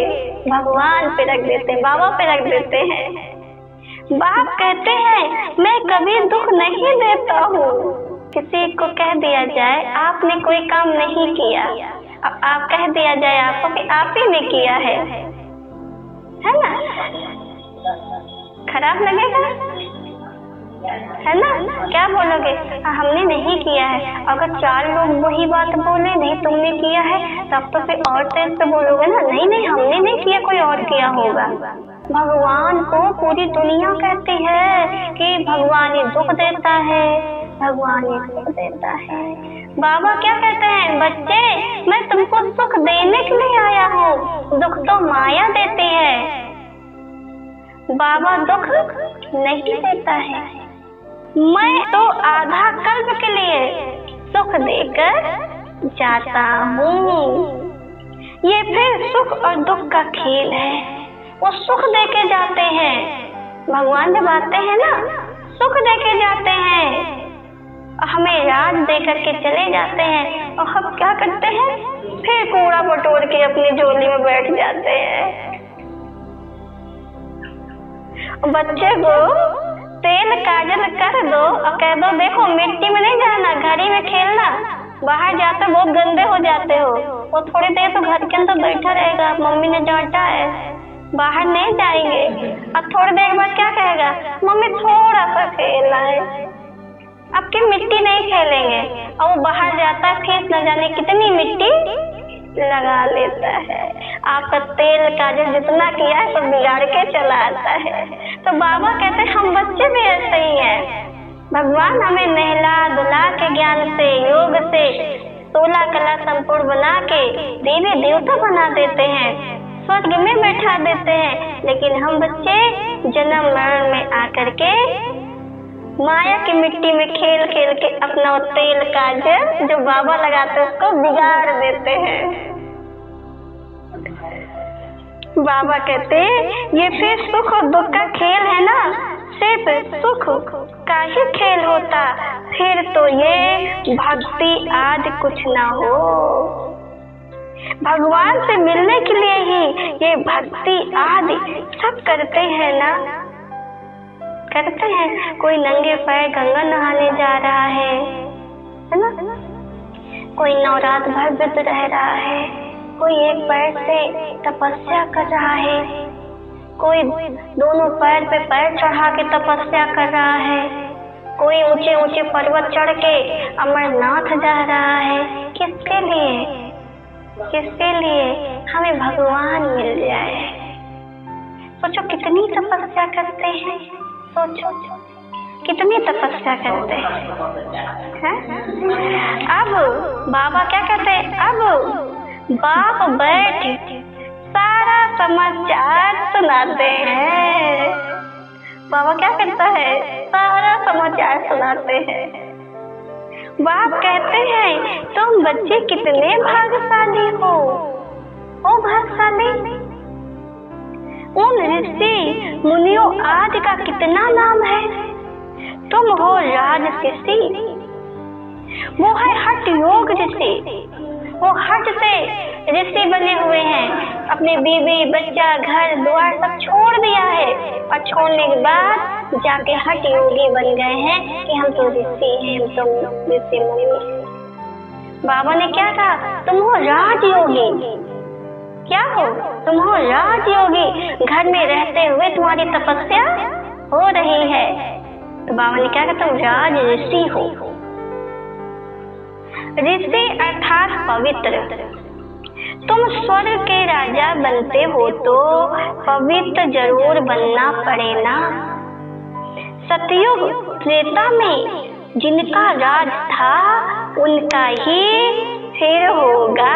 भगवान पे रख देते हैं, बाबा पे रख देते हैं। बाप कहते हैं मैं कभी दुख नहीं देता हूँ। किसी को कह दिया जाए आपने कोई काम नहीं किया, अब आप कह दिया जाए आपको कि आप ही ने किया है ना, खराब लगेगा है ना। क्या बोलोगे? हमने नहीं किया है। अगर 4 लोग वही बात बोले नहीं तुमने किया है तब तो फिर और तेज से बोलोगे ना, नहीं हमने नहीं किया, कोई और किया होगा। भगवान को पूरी दुनिया कहती है कि भगवान ही दुख देता है, भगवान ही सुख देता है। बाबा क्या कहते हैं, बच्चे मैं तुमको सुख देने के लिए आया हूँ, दुख तो माया देती है, बाबा दुख नहीं देता है। मैं तो आधा कल्प के लिए सुख देकर जाता हूँ। ये फिर सुख और दुख का खेल है। वो सुख देके जाते हैं, भगवान जब आते हैं ना सुख देके जाते हैं और हमें राज दे करके चले जाते हैं, और हम क्या करते हैं, फिर कूड़ा बटोर के अपनी झोली में बैठ जाते हैं। बच्चे को तेल काजल कर दो और कह दो देखो मिट्टी में नहीं जाना, घड़ी में खेलना, बाहर जाते बहुत गंदे हो जाते हो। वो थोड़ी देर तो घर के अंदर बैठा रहेगा, मम्मी ने डांटा है, बाहर नहीं जाएंगे। अब थोड़ी देर बाद क्या कहेगा, मम्मी थोड़ा सा खेलना है, अब की मिट्टी नहीं खेलेंगे। और वो बाहर जाता है फिर न जाने कितनी मिट्टी लगा लेता है। आपका तेल काजल जितना किया है सब बिगाड़ के चला आता है। तो बाबा कहते हैं हम बच्चे भी ऐसे ही हैं। भगवान हमें नहला धुला के ज्ञान से योग से 16 कला संपूर्ण बना के देवी देवता बना देते हैं, स्वर्ग में बैठा देते हैं। लेकिन हम बच्चे जन्म मरण में आकर के माया की मिट्टी में खेल खेल के अपना तेल काजल जो बाबा लगाते हैं उसको बिगाड़ देते हैं। बाबा कहते ये फिर सुख और दुख का खेल है ना, सिर्फ सुख का ही खेल होता, फिर तो ये भक्ति आदि कुछ ना हो। भगवान से मिलने के लिए ही ये भक्ति आदि सब करते हैं ना, करते हैं। कोई नंगे पैर गंगा नहाने जा रहा है ना, कोई नवरात भर व्रत रह रहा है, कोई एक पैर से तपस्या कर रहा है, कोई दोनों पैर पे पैर चढ़ा के तपस्या कर रहा है, कोई ऊंचे ऊंचे पर्वत चढ़ के अमरनाथ जा रहा है। किसके लिए? किसके लिए? हमें भगवान मिल जाए। सोचो कितनी तपस्या करते हैं, सोचो कितनी तपस्या करते हैं। अब बाबा क्या कहते हैं? अब बाप बैठ सारा समाचार सुनाते हैं। बाबा क्या करता है? सारा समाचार सुनाते हैं। बाप कहते हैं तुम बच्चे कितने भाग्यशाली हो, ओ भाग्यशाली। उन ऋषि मुनियों आदि का कितना नाम है, तुम हो राजऋषि। वो है हठ योग ऋषि, वो हठ से ऋषि बने हुए हैं। अपने बीवी बच्चा घर द्वार सब छोड़ दिया है और छोड़ने के बाद जाके हठ योगी बन गए हैं कि हम तो ऋषि हैं, तुम ऋषि मुनि हैं। बाबा ने क्या कहा? तुम हो राजयोगी। क्या हो? तुम हो राजयोगी। घर में रहते हुए तुम्हारी तपस्या हो रही है। तो बाबा ने क्या कहा? तुम राज ऋषि हो। ऋषि अर्थात पवित्र। तुम स्वर्ग के राजा बनते हो तो पवित्र जरूर बनना पड़े ना। सतयुग त्रेता में जिनका राज था उनका ही फिर होगा,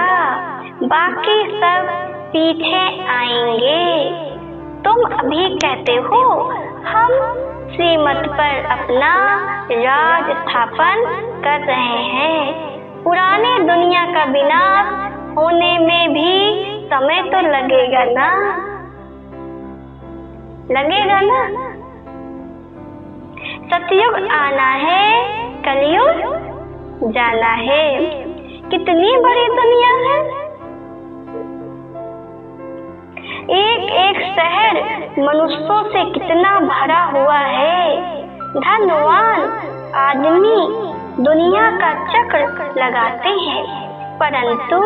बाकी सब पीछे आएंगे। तुम अभी कहते हो हम श्रीमत पर अपना राज स्थापन कर रहे हैं। पुरानी दुनिया का विनाश होने में भी समय तो लगेगा ना, लगेगा ना। सतयुग आना है, कलयुग जाना है। कितनी बड़ी दुनिया है। एक एक शहर मनुष्यों से कितना भरा हुआ है। धनवान आदमी दुनिया का चक्र लगाते हैं, परंतु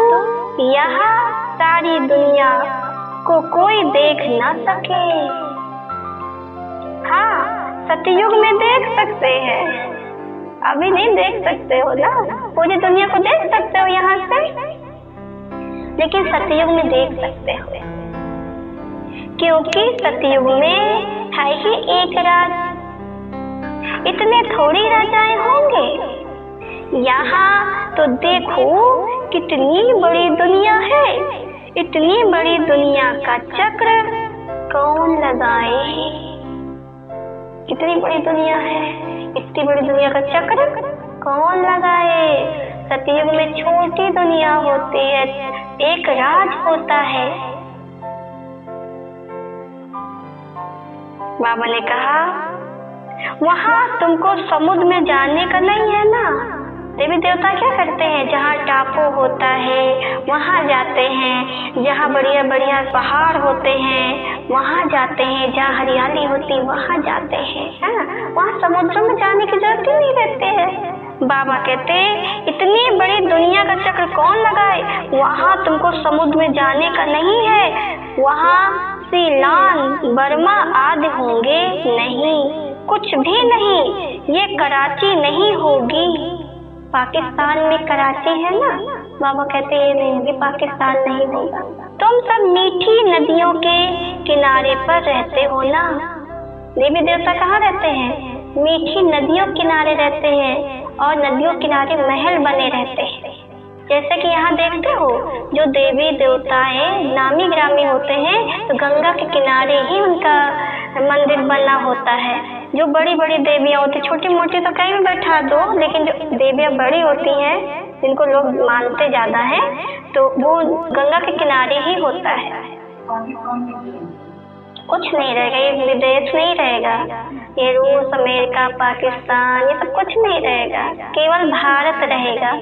यहाँ सारी दुनिया को कोई देख न सके। हाँ, सतयुग में देख सकते हैं, अभी नहीं देख सकते हो ना। पूरी दुनिया को देख सकते हो यहाँ से, लेकिन सतयुग में देख सकते हो, क्योंकि सतयुग में है ही एक राज। इतने थोड़ी राजाएं होंगे। यहाँ तो देखो कितनी बड़ी दुनिया है। इतनी बड़ी दुनिया का चक्र कौन लगाए? कितनी बड़ी दुनिया है, इतनी बड़ी दुनिया का चक्र कौन लगाए? सतयुग में छोटी दुनिया होती है, एक राज होता है। बाबा ने कहा वहाँ तुमको समुद्र में जाने का नहीं है ना। देवी देवता क्या करते हैं? जहाँ टापू होता है वहाँ जाते हैं, जहाँ बढ़िया बढ़िया पहाड़ होते हैं वहाँ जाते हैं, जहाँ हरियाली होती है वहाँ जाते हैं, है ना। वहाँ समुद्र में जाने की जरूरत ही नहीं रहती है। बाबा कहते इतनी बड़ी दुनिया का चक्र कौन लगाए? वहाँ तुमको समुद्र में जाने का नहीं है। वहाँ सीलान बर्मा आदि होंगे नहीं, कुछ भी नहीं। ये कराची नहीं होगी। पाकिस्तान में कराची है ना। बाबा कहते ये नहीं होगी, पाकिस्तान नहीं होगा। तुम सब मीठी नदियों के किनारे पर रहते हो ना। देवी देवता कहाँ रहते हैं? मीठी नदियों किनारे रहते हैं और नदियों किनारे महल बने रहते हैं। जैसे कि यहाँ देखते हो जो देवी देवताएं नामी ग्रामी होते हैं तो गंगा के किनारे ही उनका मंदिर बना होता है। जो बड़ी बड़ी देवियाँ होती, छोटी मोटी तो कहीं भी बैठा दो, लेकिन जो देवियाँ बड़ी होती हैं जिनको लोग मानते ज्यादा हैं तो वो गंगा के किनारे ही होता है। कुछ नहीं रहेगा, ये विदेश नहीं रहेगा, ये रूस, अमेरिका, पाकिस्तान, ये सब कुछ नहीं रहेगा, केवल भारत रहेगा।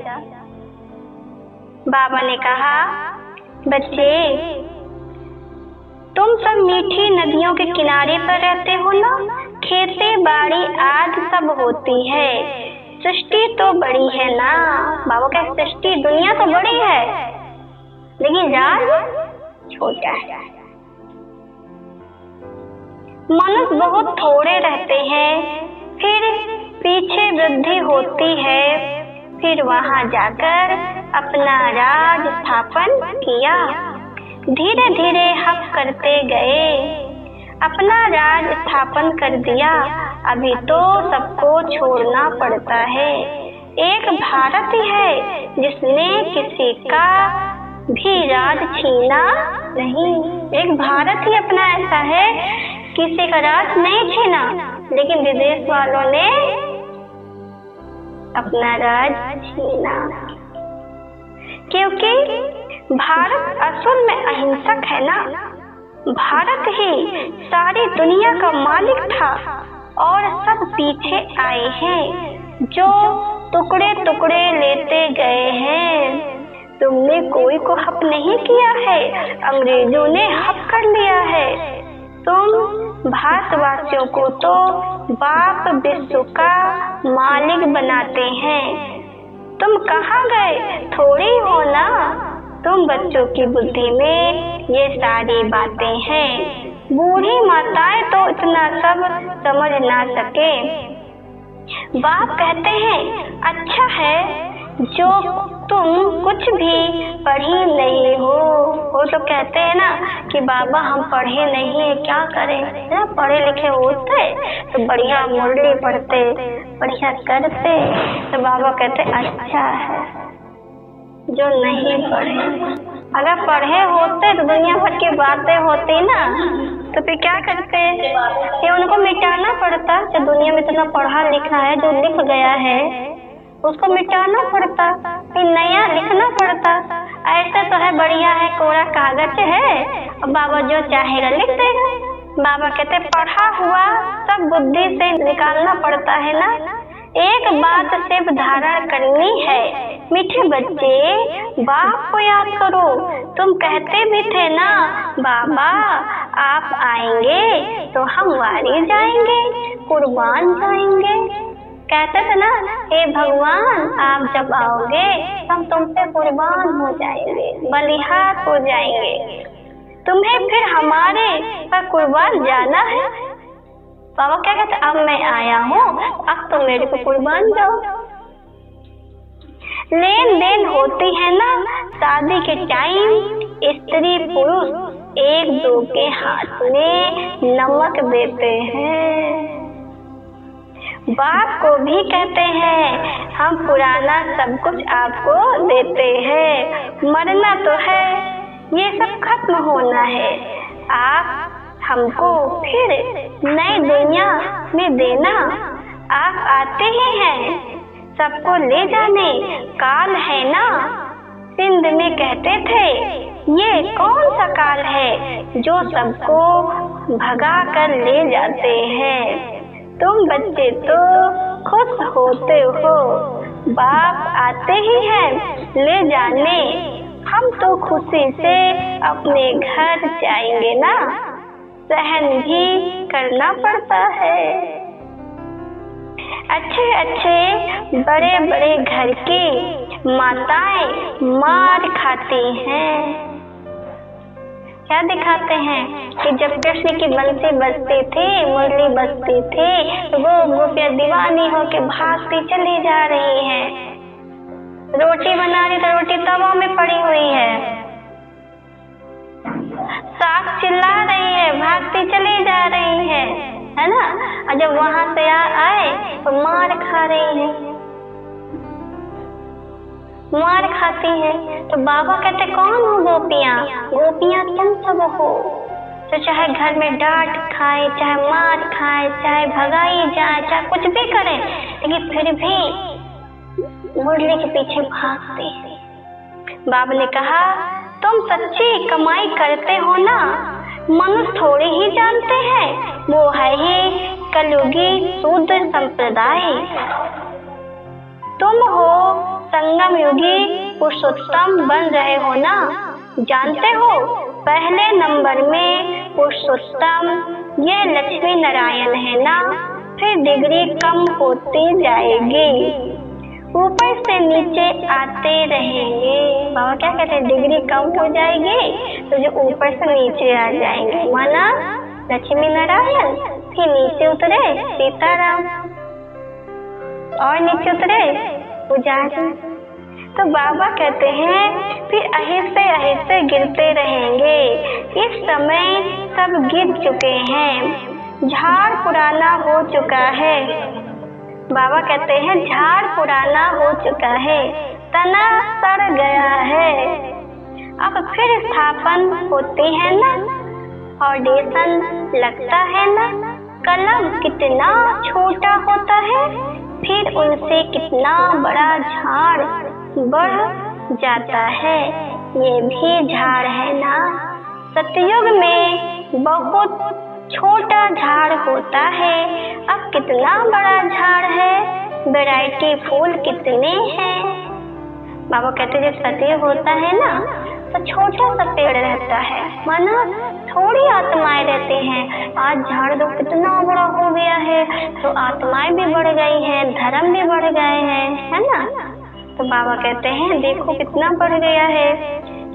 बाबा ने कहा, बच्चे तुम सब मीठी नदियों के किनारे पर रहते हो ना, खेती बाड़ी आदि सब होती है, सृष्टि तो बड़ी है ना। बाबा का सृष्टि दुनिया तो बड़ी है, लेकिन राज छोटा है। मनुष्य बहुत थोड़े रहते हैं, फिर पीछे वृद्धि होती है, फिर वहां जाकर अपना राज स्थापन किया। धीरे धीरे हक करते गए, अपना राज स्थापन कर दिया। अभी तो सबको छोड़ना पड़ता है। एक भारत ही है जिसने किसी का भी राज छीना नहीं। एक भारत ही अपना ऐसा है, किसी का राज नहीं छीना, लेकिन विदेश वालों ने अपना राज छीना। क्योंकि भारत असल में अहिंसक है ना। भारत ही सारी दुनिया का मालिक था और सब पीछे आए हैं, जो टुकड़े टुकड़े लेते गए हैं। तुमने कोई को हक नहीं किया है, अंग्रेजों ने हक कर लिया है। तुम भारतवासियों को तो बाप विश्व का मालिक बनाते हैं। तुम कहाँ गए, थोड़ी हो ना। तुम बच्चों की बुद्धि में ये सारी बातें हैं। बूढ़ी माताएं तो इतना सब समझ ना सके। बाप कहते हैं, अच्छा है जो तुम कुछ भी पढ़ी नहीं हो। वो तो कहते हैं ना कि बाबा हम पढ़े नहीं है, क्या करें ना। पढ़े लिखे होते तो बढ़िया मुरली पढ़ते, बढ़िया करते। तो बाबा कहते अच्छा है जो नहीं पढ़े। अगर पढ़े होते तो दुनिया भर की बातें होती ना, तो फिर क्या करते, ये उनको मिटाना पड़ता। जो दुनिया में इतना पढ़ा लिखा है, जो लिख गया है उसको मिटाना पड़ता, फिर नया लिखना पड़ता। ऐसे तो है बढ़िया है, कोरा कागज है और बाबा जो चाहेगा लिख देगा। बाबा कहते पढ़ा हुआ सब बुद्धि से निकालना पड़ता है ना। एक बात सिर्फ धारण करनी है, मीठे बच्चे बाप को याद करो। तुम कहते भी थे ना बाबा आप आएंगे तो हम वारी जाएंगे, कुर्बान जाएंगे। कहते थे ना, हे भगवान आप जब आओगे हम तुमसे कुर्बान हो जाएंगे, बलिहार हो जाएंगे। तुम्हें फिर हमारे पर कुर्बान जाना है। बाबा क्या कहते, अब मैं आया हूँ, अब तो मेरे को कुर्बान जाओ। लेन देन होती है ना शादी के टाइम, स्त्री पुरुष एक दो के हाथ में नमक देते हैं। बाप को भी कहते हैं हम पुराना सब कुछ आपको देते हैं। मरना तो है, ये सब खत्म होना है। आप हमको फिर नई दुनिया में देना। आप आते ही हैं सबको ले जाने, काल है ना। सिंध में कहते थे ये कौन सा काल है जो सबको भगा कर ले जाते हैं। तुम बच्चे तो खुश होते हो, बाप आते ही हैं ले जाने। हम तो खुशी से अपने घर जाएंगे ना, सहन भी करना पड़ता है। अच्छे अच्छे बड़े बड़े घर की माताएं मार खाती हैं। क्या दिखाते हैं कि जब कृष्ण की बंसी बजती थी, मुरली बजती थी, तो वो गोपियां दीवानी होके भागती चली जा रही हैं। रोटी बना रही तो रोटी तवा में पड़ी हुई है, साग चिल्ला रही है, भागती चली जा रही है ना। और जब वहां से आए तो मार खा रही है, मार खाती है। तो बाबा कहते कौन हो गोपियां? गोपियां तुम सब हो। तो चाहे घर में डांट खाए, चाहे मार खाए, चाहे भगाई जाए, चाहे कुछ भी करे, लेकिन फिर भी मुरली के पीछे भागते हैं। बाबा ने कहा तुम सच्ची कमाई करते हो ना, मनुष्य थोड़े ही जानते हैं, वो है ही कलयुगी शूद्र संप्रदाय। तुम हो संगम युगी पुरुषोत्तम बन रहे हो ना, जानते हो पहले नंबर में पुरुषोत्तम ये लक्ष्मी नारायण है ना, फिर डिग्री कम होती जाएगी, ऊपर से नीचे आते रहेंगे। बाबा क्या कहते हैं, डिग्री कम हो जाएगी तो जो ऊपर से नीचे आ जाएंगे, माना लक्ष्मी नारायण, फिर नीचे उतरे सीताराम, और नीचे उतरे पुजारी। तो बाबा कहते हैं फिर आहिस्ते गिरते रहेंगे। इस समय सब गिर चुके हैं, झाड़ पुराना हो चुका है। बाबा कहते हैं झाड़ पुराना हो चुका है, तना सड़ गया है, अब फिर स्थापन होती है ना, ऑडिशन लगता है ना, कलम कितना छोटा होता है, फिर उनसे कितना बड़ा झाड़ बढ़ जाता है, ये भी झाड़ है ना। सतयुग में बहुत छोटा झाड़ होता है, अब कितना बड़ा झाड़ है, वैरायटी फूल कितने हैं। बाबा कहते जब सतयुग होता है ना तो छोटा सा पेड़ रहता है, माना थोड़ी आत्माएं रहती हैं। आज झाड़ तो कितना बड़ा हो गया है, तो आत्माएं भी बढ़ गई हैं, धर्म भी बढ़ गए हैं, है ना। तो बाबा कहते हैं देखो कितना बढ़ गया है,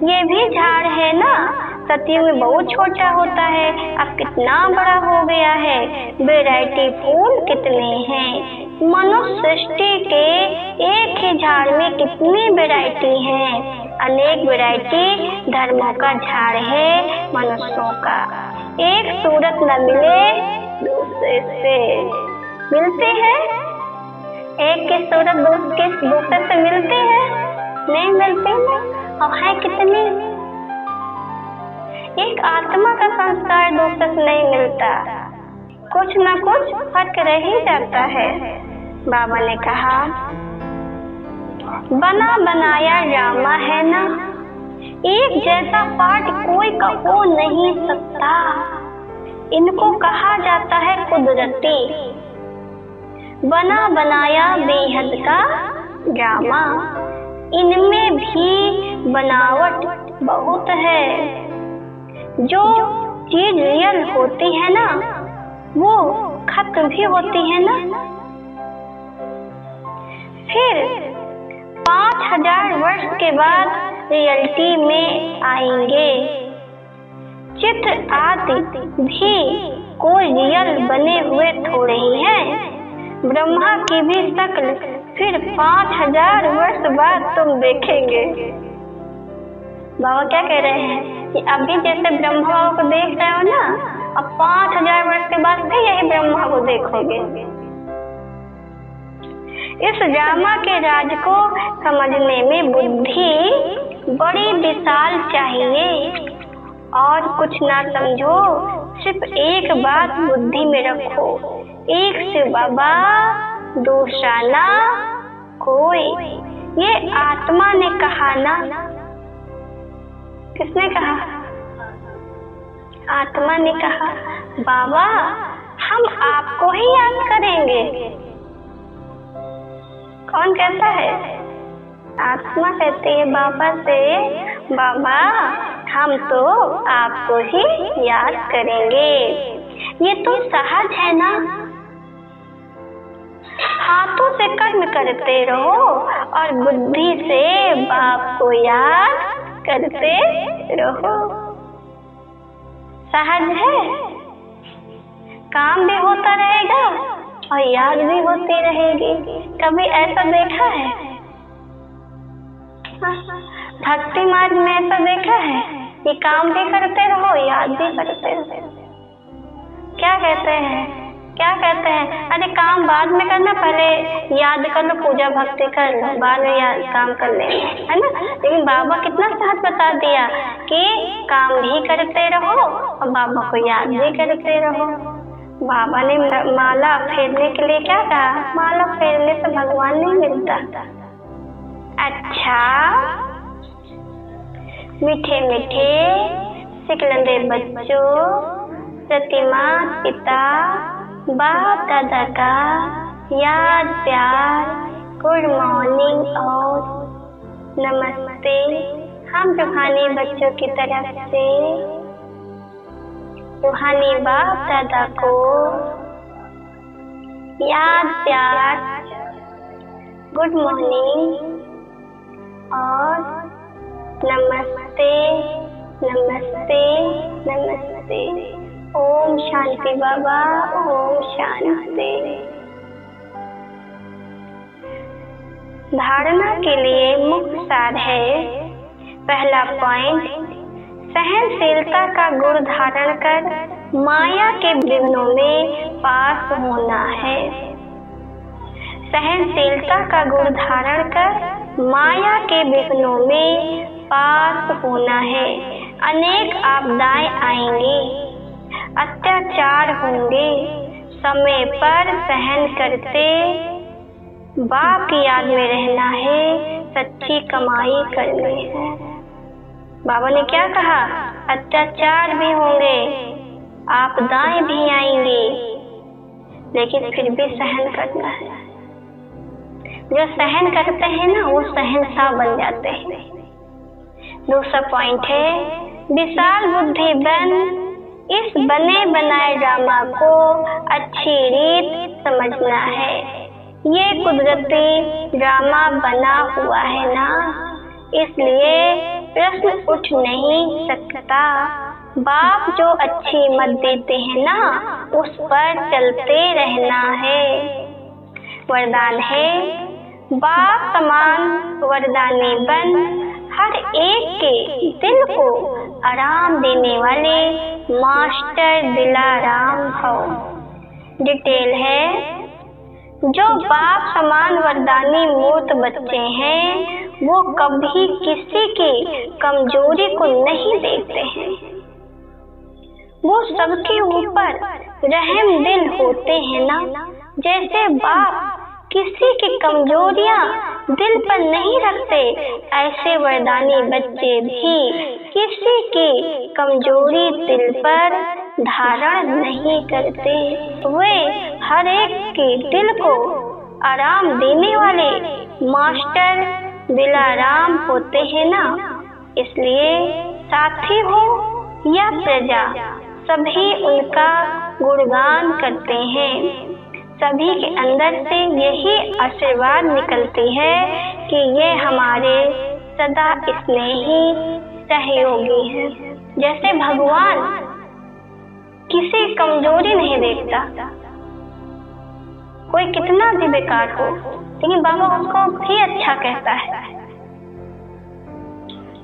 ये भी झाड़ है ना, सतयुग में बहुत छोटा होता है, अब कितना बड़ा हो गया है, वैरायटी फूल कितने हैं। मनुष्य सृष्टि के एक ही झाड़ में कितनी वैरायटी है, अनेक वैरायटी धर्मों का झाड़ है मनुष्यों का। एक सूरत न मिले दूसरे से मिलती है, एक की सूरत दूसरे से मिलती है, नहीं मिलती है। और है कितनी, एक आत्मा का संस्कार दूसरे से नहीं मिलता, कुछ न कुछ फर्क रह ही जाता है। बाबा ने कहा बना बनाया ड्रामा है ना, एक जैसा पाठ कोई का हो नहीं सकता, इनको कहा जाता है कुदरती, बना बनाया बेहद का ड्रामा, इनमें भी बनावट बहुत है। जो चीज रियल होती है ना वो खत्म भी होती है ना। फिर 5000 वर्ष के बाद रियलिटी में आएंगे, चित्र आदि भी कोई रियल बने हुए थोड़े ही हैं। ब्रह्मा की भी शक्ल फिर 5000 वर्ष बाद तुम देखेंगे। बाबा क्या कह रहे हैं कि अभी जैसे ब्रह्मा को देख रहे हो ना, अब 5000 वर्ष के बाद फिर यही ब्रह्मा को देखोगे। इस ड्रामा के राज को समझने में बुद्धि बड़ी विशाल चाहिए, और कुछ ना समझो, सिर्फ एक बात बुद्धि में रखो, एक शिव बाबा दूसरा ना कोई। ये आत्मा ने कहा ना, किसने कहा? आत्मा ने कहा बाबा हम आपको ही याद करेंगे। कौन कहता है? आत्मा कहती है बाबा से, बाबा हम तो आपको ही याद करेंगे। ये तो सहज है ना, हाथों से कर्म करते रहो और बुद्धि से बाप को याद करते रहो। सहज है, काम भी होता रहेगा और याद भी होती रहेगी। कभी ऐसा देखा है? भक्ति मार्ग में ऐसा देखा है कि काम भी करते रहो याद भी करते रहो। क्या कहते हैं? अरे काम बाद में करना, पहले याद कर लो, पूजा भक्ति कर लो, बाद में याद काम कर लेना, है ना। लेकिन बाबा कितना सहज बता दिया कि काम भी करते रहो और बाबा को याद भी करते रहो। बाबा ने माला फेरने के लिए क्या कहा? माला फेरने से भगवान नहीं मिलता। अच्छा, मीठे मीठे सिकलंदे बच्चों, प्रतिमा पिता बाप दादा का याद प्यार, गुड मॉर्निंग और नमस्ते हम रूहानी बच्चों की तरफ से रूहानी बाप दादा को याद प्यार, गुड मॉर्निंग और नमस्ते नमस्ते नमस्ते। ओम शांति बाबा, ओम शांति। धारणा के लिए मुख्य सार है। पहला पॉइंट, सहनशीलता का गुण धारण कर माया के विघ्नों में पास होना है। सहनशीलता का गुण धारण कर माया के विघ्नों में पास होना है। अनेक आपदाएं आएंगी, अत्याचार होंगे, समय पर सहन करते बाप की याद में रहना है, सच्ची कमाई करनी है। बाबा ने क्या कहा? अत्याचार भी होंगे, आपदाएं भी आएंगी, लेकिन फिर भी सहन करना है। जो सहन करते हैं ना, वो शहंशाह बन जाते हैं। दूसरा पॉइंट है, विशाल बुद्धि बन इस बने बनाए ड्रामा को अच्छी रीत समझना है। ये कुदरती ड्रामा बना हुआ है ना, इसलिए प्रश्न उठ नहीं सकता। बाप जो अच्छी मत देते हैं ना, उस पर चलते रहना है। वरदान है, बाप समान वरदानी बन हर एक के दिल को आराम देने वाले मास्टर दिलाराम हो। डिटेल है, जो बाप समान वरदानी मूर्त बच्चे हैं, वो कभी किसी की कमजोरी को नहीं देखते हैं। वो सबके ऊपर रहम दिल होते हैं ना। जैसे बाप किसी की कमजोरियां दिल पर नहीं रखते, ऐसे वरदानी बच्चे भी किसी की कमजोरी दिल पर धारण नहीं करते। वे हर एक के दिल को आराम देने वाले मास्टर दिलाराम होते हैं ना। इसलिए साथी हो या प्रजा, सभी उनका गुणगान करते हैं। सभी के अंदर से यही आशीर्वाद निकलती है कि ये हमारे सदा स्नेही सहयोगी हैं। जैसे भगवान किसी कमजोरी नहीं देखता, कोई कितना भी बेकार हो, लेकिन बाबा उसको भी अच्छा कहता है।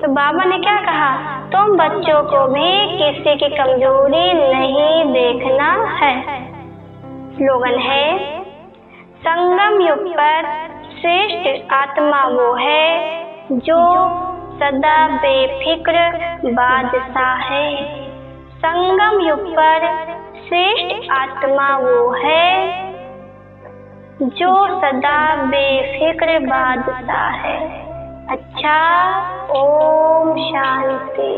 तो बाबा ने क्या कहा? तुम बच्चों को भी किसी की कमजोरी नहीं देखना है। स्लोगन है, संगम युग पर श्रेष्ठ आत्मा वो है जो सदा बेफिक्र बादशाह है। संगम युग पर श्रेष्ठ आत्मा वो है जो सदा बेफिक्र बादशाह है। अच्छा, ओम शांति।